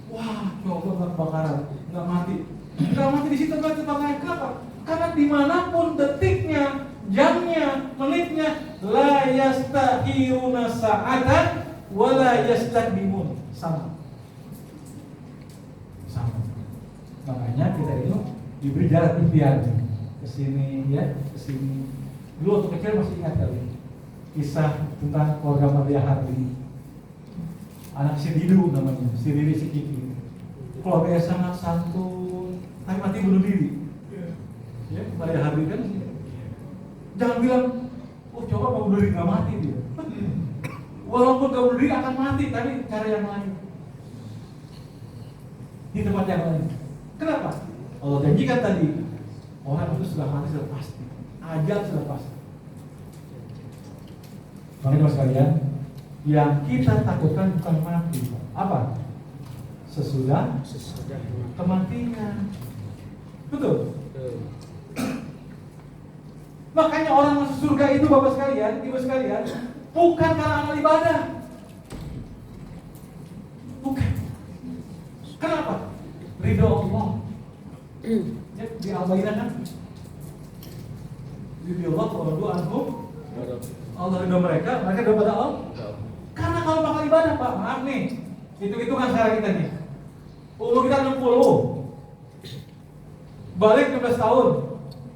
Wah, coba nggak kebakaran, nggak mati. Nggak mati di situ nggak kebakaran, kenapa? Karena dimanapun detiknya, jamnya, menitnya, la yastakhiruna sa'atan wa la yastaqdimun, sama. Makanya kita itu diberi jarak ikhtiar ke sini ya, ke sini. Dulu waktu kecil masih ingat kali kisah tentang keluarga Maria Hardy. Anak si Didu namanya, si Riri si Kiki. Keluarganya sangat santun, tapi mati bunuh diri. Ya, Maria Hardy kan. Jangan bilang, oh coba mau bunuh diri, nggak mati dia. Walaupun nggak bunuh diri akan mati, tapi cara yang lain. Di tempat yang lain. Kenapa? Allah janjikan tadi, orang itu sudah mati sudah pasti, ajal sudah pasti. Makanya sekalian, yang kita takutkan bukan mati, apa? Sesudah kematian. Betul? Makanya orang masuk surga itu Bapak sekalian, Ibu sekalian, bukan karena amal ibadah. Bukan. Kenapa? Ridho Allah. Ya, di Al-Baqarah kan? Ridho Allah wa anhum. Allah ridho mereka ridho pada Allah. Karena kalau bakal ibadah Pak, maaf nih, hitung-hitungan sekarang kita nih. Umur kita 60, balik 15 tahun,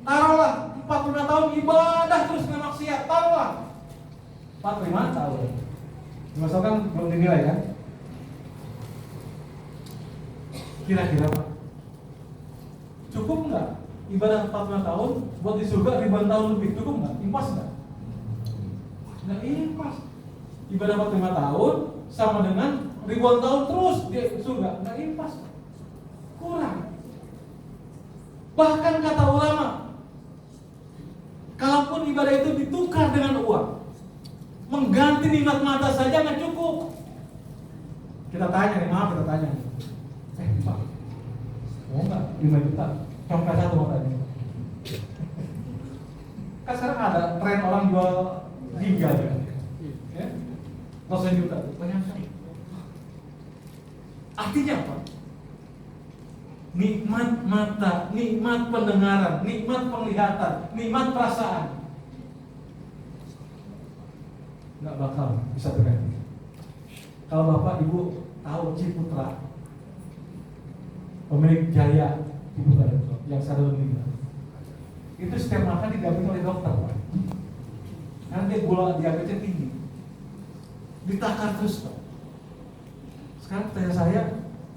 taruhlah 45 tahun ibadah terus nggak maksiat, taruhlah 45 tahun. 15 tahun kan belum dinilai kan? Kira-kira Pak, cukup nggak ibadah 45 tahun buat di surga ribuan tahun lebih? Cukup nggak? Impas nggak? Nggak impas. Ibadah 45 tahun sama dengan ribuan tahun terus di surga, nggak impas. Kurang. Bahkan kata ulama, kalaupun ibadah itu ditukar dengan uang, mengganti nikmat mata saja nggak cukup. Kita tanya nih, maaf kita tanya nih. Pak, mau nggak 5 juta? Congkak satu matanya. Kan sekarang ada tren orang jual ginjal ya, ratusan juta, banyak sekali. Artinya apa? Nikmat mata, nikmat pendengaran, nikmat penglihatan, nikmat perasaan nggak bakal bisa terganti. Kalau Bapak Ibu tahu Ciputra, pemilik Jaya Ciputra yang sadar meninggal, itu setiap makan didampingi oleh dokter Pak. Karena dia gula diabetesnya tinggi, ditakar terus Pak. Sekarang tanya saya,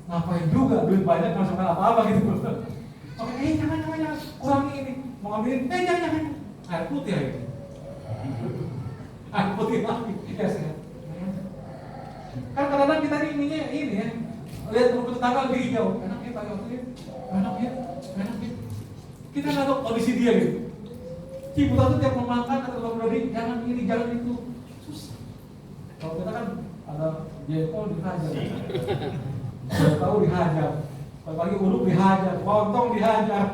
ngapain juga duit banyak masukkan apa-apa gitu. Oke, jangan, kurangi ini, mau ngambilin, jangan, air putih aja. Air putih lagi, ya sehat. Kan kadang-kadang kita inginnya ini ya, lihat rumput tetangga lebih hijau, enak ya Pak Yoto ya, enak ya. Kita nggak tahu kondisi dia gitu. Ciputat tuh tiap mau makan atau mau beli, jangan ini, jangan itu, susah. Kalau kita kan ada jengkol dihajar, sudah tahu dihajar, pagi urut dihajar, lontong dihajar.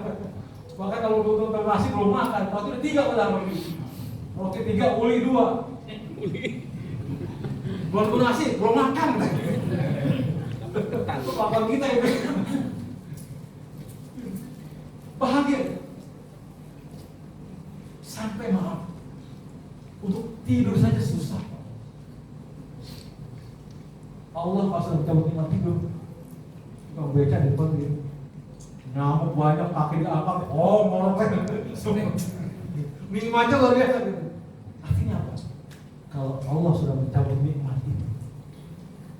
Bahkan kalau untuk nasi belum makan, waktu itu 3 pada hari. Roti 3, uli 2. Belum nasi, belum makan. Itu apa kita itu? Bahagia. Sampai malam. Untuk tidur saja susah. Allah pas mencabut nikmat tidur. Kalau beca di depan dia. Nyamuk banyak, kaki diangkat. Oh, ngorok. Minum aja luar biasa. Artinya apa? Kalau Allah sudah mencabut nikmat itu,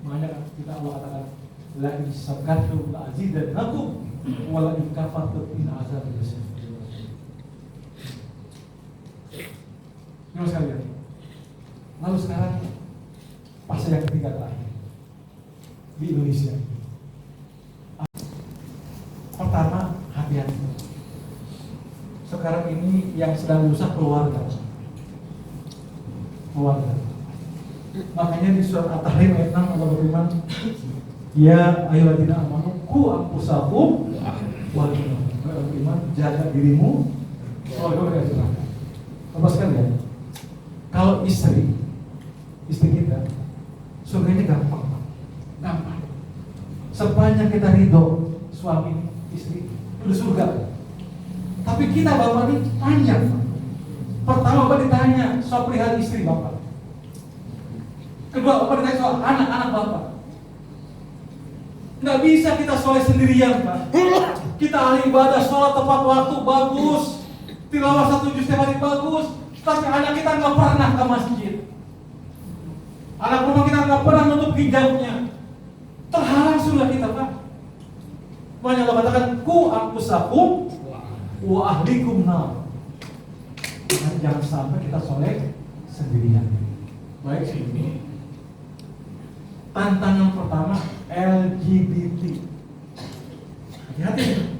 makanya kita Allah katakan la in syakartum la azidannakum wa la in kafartum in azabi lasyadid. Terus sekalian. Lalu sekarang fase yang ketiga terakhir di Indonesia. Pertama, hati-hati. Sekarang ini yang sedang rusak keluarga. Makanya di surat At-Tahrim ayat 6 Allah berfirman, ya ayyuhalladzina amanu qu anfusakum wa ahlikum, jaga dirimu dari neraka. Bapak sekalian, kalau istri kita surganya gampang. Sepanjang kita ridho suami istri udah surga. Tapi kita bapak ini panjang. Pertama Bapak ditanya soal perihal istri Bapak. Kedua Bapak ditanya soal anak-anak Bapak. Nggak bisa kita soleh sendirian Pak. Kita ahli ibadah, sholat tepat waktu, bagus. Tilawah 1 juz setiap hari, bagus. Tapi anak kita nggak pernah ke masjid. Anak rumah kita nggak pernah nutup hijabnya. Terhalang sudah kita Pak. Makanya Allah katakan ku anfusakum wa ahlikum nar. Jangan sampai kita soleh sendirian. Baik sini. Tantangan pertama LGBT. Hati-hati.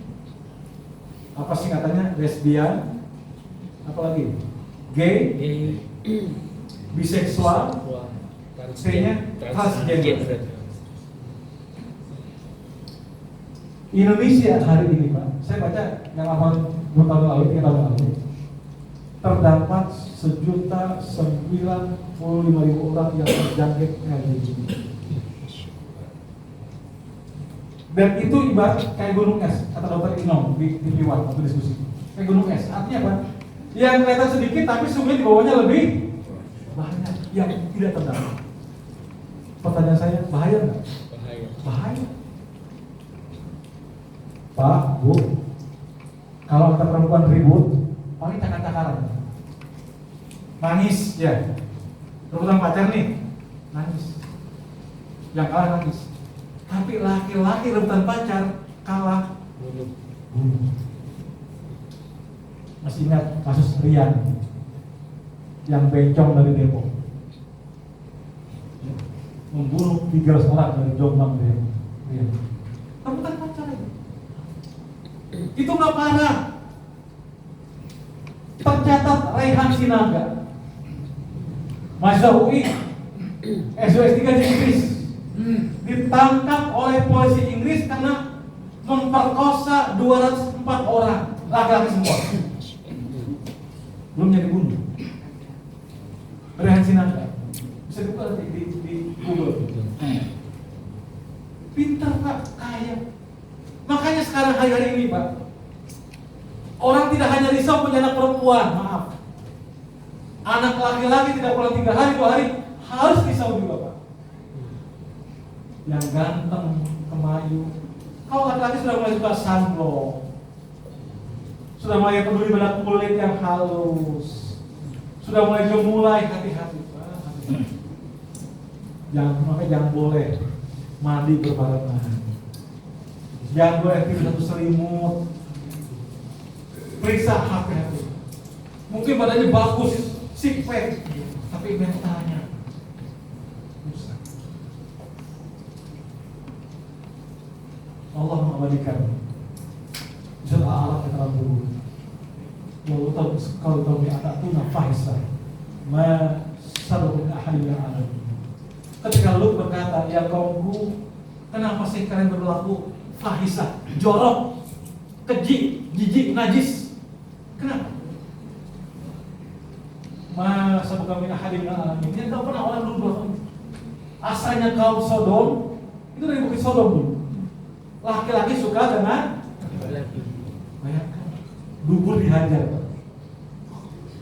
Apa singkatannya? Lesbian. Apalagi? Gay. Biseksual. C-nya transgender. Indonesia hari ini Pak, saya baca yang 2 tahun lalu, 3 tahun lalu, terdapat 1.095.000 orang yang terjangkit LGBT. Dan itu ibarat kayak gunung es, kata dokter Inom di Piwan waktu diskusi. Kayak gunung es, artinya apa? Yang kelihatan sedikit tapi sungguh di bawahnya lebih banyak yang tidak terdampak. Pertanyaan saya, bahaya nggak? Bahaya. Pak, Bu, kalau kita perempuan ribut, paling cakar-cakaran, nangis ya. Rebutan pacar nih, nangis. Yang kalah nangis. Tapi laki-laki rebutan pacar kalah bunuh. Masih ingat kasus Rian yang bencong dari Depok, membunuh 300 orang dari Jombang Rian. Rebutan pacar itu. Itu nggak parah. Tercatat Raihan Sinaga, Mahasiswa UI, S2S3 di Inggris, ditangkap oleh polisi Inggris karena memperkosa 204 orang, laki-laki semua. Belum jadi bunuh. Raihan Sinaga, bisa dibuka di Google. Pintar Pak, kaya. Makanya sekarang hari-hari ini Pak, orang tidak hanya risau punya anak perempuan, maaf. Anak laki-laki tidak pulang 3 hari, 2 hari, harus risau juga Pak. Yang ganteng, kemayu. Kalau laki-laki sudah mulai suka sunblock, sudah mulai peduli pada kulit yang halus, sudah mulai hati-hati Pak. Jangan boleh mandi berbarengan. Jangan boleh tidur satu selimut. Periksa hati-hati. Mungkin badannya bagus, six pack, tapi mentalnya rusak. Allah mengabadikan di surah Al-A'raf ayat 60. Kalau tahu ni atatuna fahisah ma sarun ahli al-alam. Ketika Lut berkata, ya kaumku, kenapa sih kalian berlaku fahisah, jorok, keji, jijik, najis? Kenapa? Ma sabuka min ahli al-alam. Dia tak pernah orang dulu berlaku. Asalnya kaum Sodom itu dari bukit Sodom dulu. Laki-laki suka dengan laki. bayangkan dubur dihajar.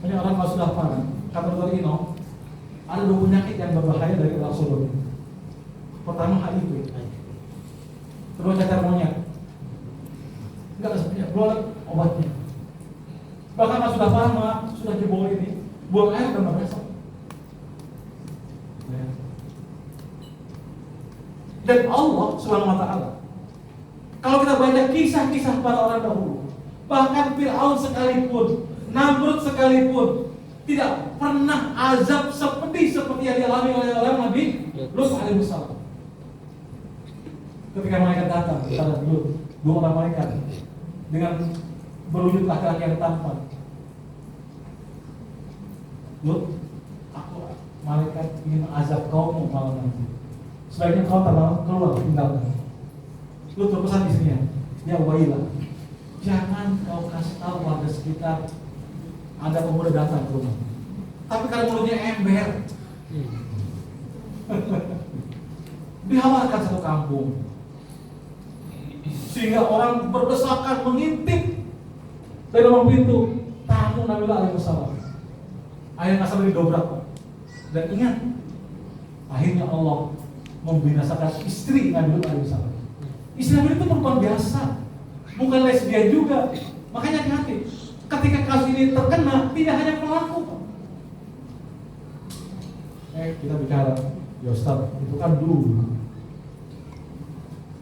Banyak orang kalau sudah parah, kata Dr. Ino, ada 2 penyakit yang berbahaya dari orang Sodom. Pertama HIV, kedua cacar monyet. Enggak ada sebenarnya, belum ada obatnya. Bahkan kalau sudah parah, sudah dibawa ini, buang air dan berbesok. Dan Allah Subhanahu wa Ta'ala, kalau kita baca kisah-kisah para orang dahulu, bahkan Fir'aun sekalipun, Namrud sekalipun, tidak pernah azab seperti yang dialami oleh orang Nabi Lut alaihissalam. Ketika malaikat datang kepada Lut, 2 orang malaikat dengan berwujud laki-laki yang tampan. Lut, aku malaikat ingin azab kaummu malam nanti. Sebaiknya kau keluar tinggalkan. Lut berpesan istrinya, ya wailah, jangan kau kasih tahu warga sekitar ada pemuda datang ke rumah. Tapi kalau mulutnya ember, dihawarkan satu kampung, sehingga orang berdesakan mengintip dari ruang pintu tamu Nabi alaihissalam. Ayat kasar didobrak, dan ingat, akhirnya Allah membinasakan istri Nabi alaihissalam. Istri Nabi itu perempuan biasa, bukan lesbian juga. Makanya hati-hati. Ketika kasus ini terkena, tidak hanya pelaku. Kita bicara, ya Ustaz, itu kan dulu,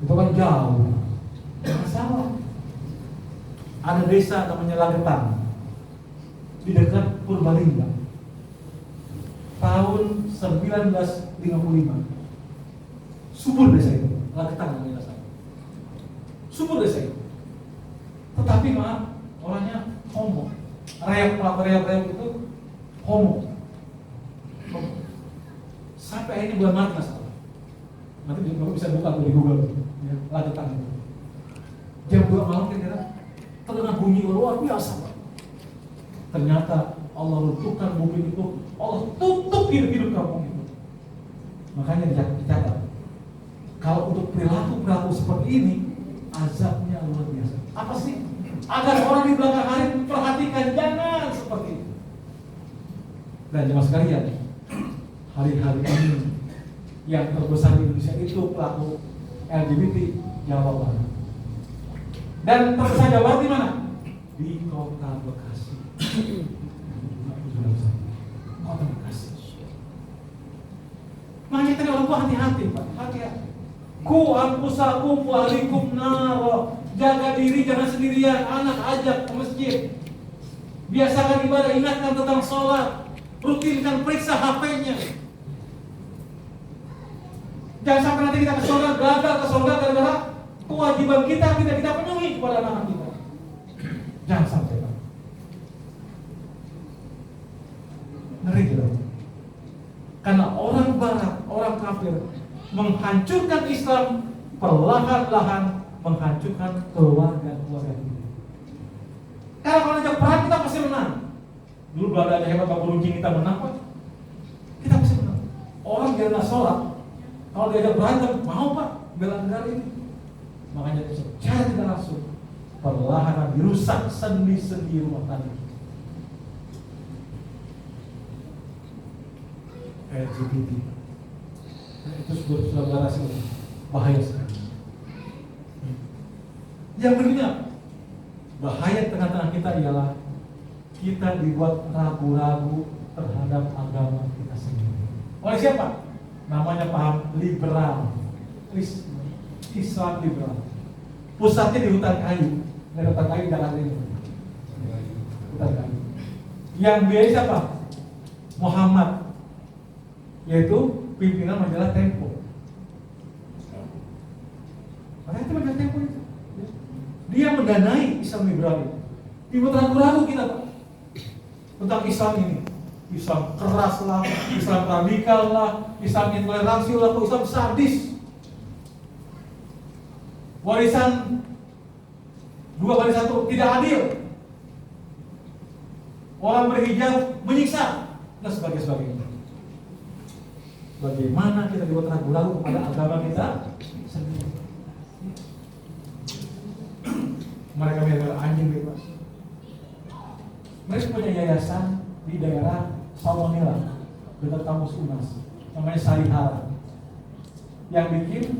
itu kan jauh. Jangan salah. Ada desa namanya Lagetan di dekat Purbalingga. Tahun 1955. Subur desa itu, Lagetan namanya desa. Subur desa itu. Tetapi maaf, orangnya homo. Reak itu homo. Sampai akhirnya bulan Maret masalah. Nanti baru bisa buka tuh di Google, ya, Lagetan itu. Jam 2 malam kira-kira terdengar bunyi luar biasa, Pak. Ternyata Allah runtuhkan mobil itu, Allah tutup hidup kampung itu. Makanya dicatat, kalau untuk perilaku seperti ini, azabnya luar biasa. Apa sih? Agar orang di belakang hari perhatikan, jangan seperti itu. Dan jemaah sekalian, hari-hari ini yang terbesar di Indonesia itu pelaku LGBT Jawa Barat. Dan terbesar Jawa Barat di mana? Di Kota Bekasi. Kota Bekasi. Makanya tadi orang tua hati-hati, Pak. Hati-hati. Ku anfusakum wa ahlikum nar. Jaga diri, jangan sendirian. Anak ajak ke masjid. Biasakan ibadah, ingatkan tentang sholat. Rutinkan periksa HP-nya. Jangan sampai nanti kita ke surga, gagal ke surga gara-gara kewajiban kita tidak kita penuhi kepada anak kita. Jangan sampai, Pak. Ngeri gitu. Karena orang barat, orang kafir menghancurkan Islam, perlahan-lahan menghancurkan keluarga kita. Karena kalau ajak perang kita pasti menang. Dulu Belanda aja hebat, Pak Runcing kita menang, Pak. Kita pasti menang. Orang biar nggak sholat, kalau diajak berantem, mau Pak, bela negara ini. Makanya secara tidak langsung, perlahan dirusak sendi-sendi rumah tangga. LGBT, itu sudah berhasil, bahaya sekali. Yang berikutnya, bahaya tengah-tengah kita ialah kita dibuat ragu-ragu terhadap agama kita sendiri. Oleh siapa? Namanya paham liberal, Islam liberal. Pusatnya di hutan kayu, dari hutan kayu Jakarta ini. Hutan kayu. Yang biaya siapa? Muhammad, yaitu pimpinan majalah Tempo. Makanya itu majalah Tempo itu. Dia mendanai Islam liberal. Tiba ragu-ragu kita Pak tentang Islam ini. Islam keras lah, Islam radikal lah, Islam intoleransi lah, Islam sadis. Warisan 2/1 tidak adil. Orang berhijab menyiksa dan sebagainya. Bagaimana kita dibuat ragu-ragu kepada agama kita sendiri? Mereka adalah anjing bebas. Mereka punya yayasan di daerah Salmonella dekat kampus UNAS, namanya Sarihara, yang bikin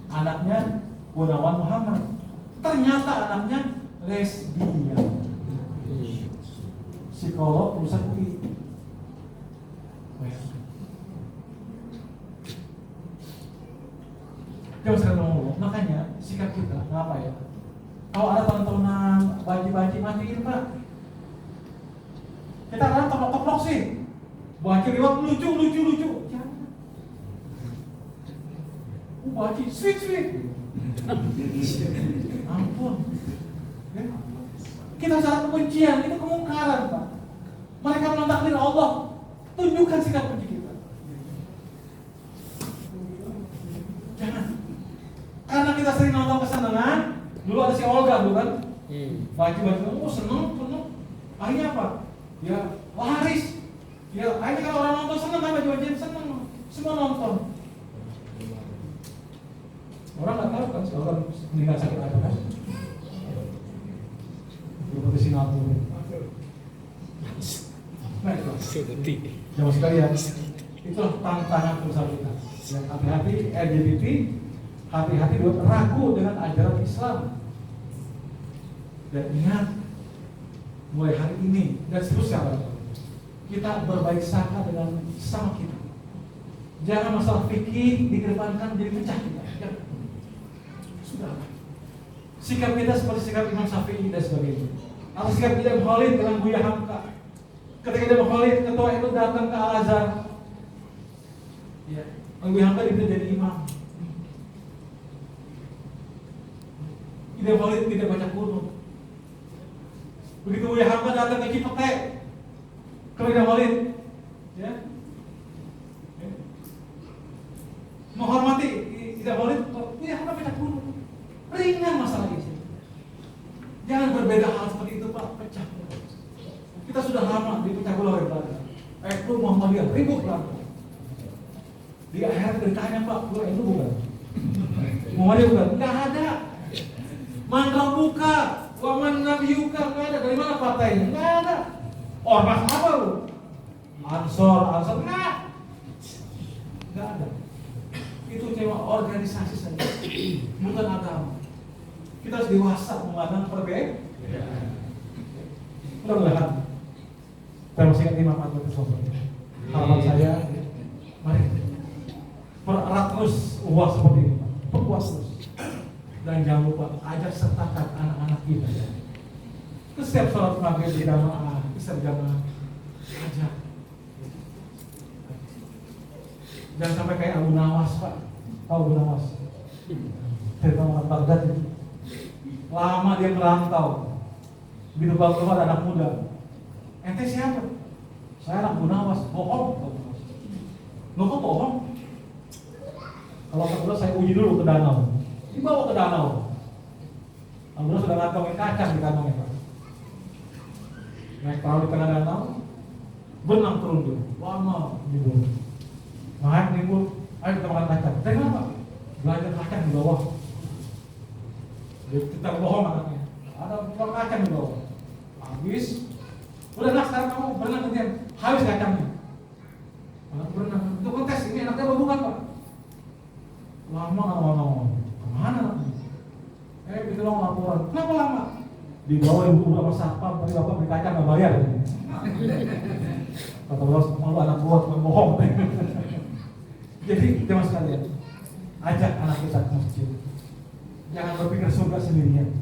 anaknya Gunawan Muhammad. Ternyata anaknya lesbian. Psikolog lulusan UI. Jangan sekarang ngomong. Makanya sikap kita ngapa ya? Kalau ada tontonan baji-baji matiin Pak. Kita kan keplok-keplok sih. Baji lewat lucu. Jangan. Baji sweet. Ampun. Ya. Kita saat kebencian itu kemungkaran Pak. Mereka mentakdir Allah. Tunjukkan sikap benci kita. Jangan. Karena kita sering nonton kesenangan. Dulu ada si Olga dulu kan. Baju seneng. Akhirnya apa? Ya laris. Ya akhirnya kalau orang nonton seneng kan baju-bajuan seneng. Semua nonton. Orang nggak tahu kan kalau orang meninggal sakit apa kan? Seperti Singapura. Nah itu. Jamaah sekalian, itulah tantangan bersama kita. Yang hati-hati LGBT, hati-hati ragu dengan ajaran Islam. Dan ingat, mulai hari ini dan seterusnya kita berbaik sangka dengan sama kita. Jangan masalah fikih dikedepankan jadi pecah kita. Jangan. Sudah. Sikap kita seperti sikap Imam Syafi'i dan sebagainya. Atau sikap Imam Khalid dengan Buya Hamka. Ketika Imam Khalid ketua itu datang ke Al-Azhar, ya, Buya Hamka dipilih jadi imam. Imam Khalid tidak baca kunut. Begitu Buya Hamka datang ke Cipete, ke Imam Khalid, ya, menghormati Imam Khalid, Buya Hamka baca kunut. Ringan masalah ini. Jangan berbeda hal seperti itu Pak, pecah. Kita sudah lama dipecah belah oleh Belanda. Itu Muhammadiyah ribut Belanda. Di akhirat ditanya Pak, lu itu bukan? Muhammadiyah bukan? Enggak ada. Mangkau buka, waman nabiyuka, enggak ada. Dari mana partainya? Enggak ada. Ormas apa lu? Ansor, enggak ada. Itu cuma organisasi saja, bukan agama. Kita harus dewasa memandang perbedaan. Mudah-mudahan saya masih ingat Imam Ahmad bin Hanbal. Harapan saya, mari pererat terus uang seperti ini, perkuat terus. Dan jangan lupa ajak sertakan anak-anak kita. Ke setiap sholat maghrib di jamaah, isar jamaah, ajak. Jangan sampai kayak Abu Nawas Pak. Tahu Abu Nawas? Cerita orang Baghdad itu. Lama dia merantau. Begitu keluar ada anak muda. Ente siapa? Saya anak Abu Nawas. Bohong. Lo kok bohong? Kalau kedua saya uji dulu ke danau. Dibawa ke danau. Abu Nawas sudah ngantongin kacang di kantongnya Pak. Naik perahu di tengah danau. Benang turun dulu. Lama di bawah. Naik nimbul, ayo kita makan kacang. Dari mana Pak? Belajar kacang di bawah. Kita bohong anaknya. Ada buah kacang di bawah. Habis. Udah nak sekarang kamu berenang gantian. Habis kacangnya. Anak berenang. Untuk kontes ini anaknya baru bukan Pak. Lama. Kemana anaknya? Kita mau laporan. Kenapa lama? Di bawah ibu berapa satpam, tadi bapak beli kacang nggak bayar. Kata bos, malu anak buah bohong. Jadi teman sekalian, ajak anak kita ke masjid. Jangan berpikir surga sendirian.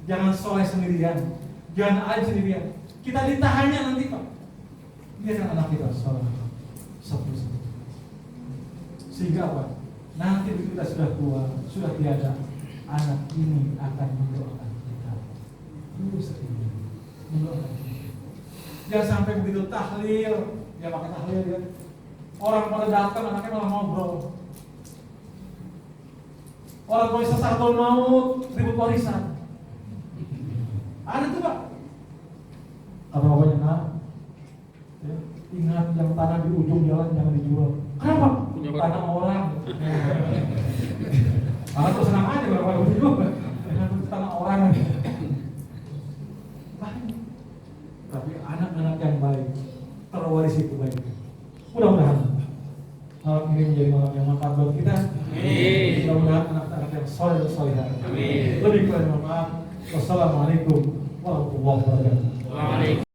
Jangan soleh sendirian. Jangan alim sendirian. Kita ditahannya nanti Pak. Biarkan anak kita sholat satu. Sehingga apa? Nanti kita sudah tua, sudah tiada, anak ini akan mendoakan kita. Jangan sampai begitu tahlil, ya pakai tahlil ya. Orang pada datang, anaknya malah ngobrol. Orang tua sakaratul maut, ribut warisan. Ada tuh Pak. Kata bapaknya, nah, ya, ingat yang tanah di ujung jalan jangan dijual. Kenapa? Tanah orang. Anak tuh senang aja kalau pada begitu. Tanah orang. Tapi anak-anak yang baik terwarisi kebaikan. Mudah-mudahan malam ini menjadi malam yang manfaat buat kita. Mudah-mudahan anak-anak yang soleh dan solehah. Lebih kurang mohon maaf. Wassalamualaikum warahmatullahi wabarakatuh.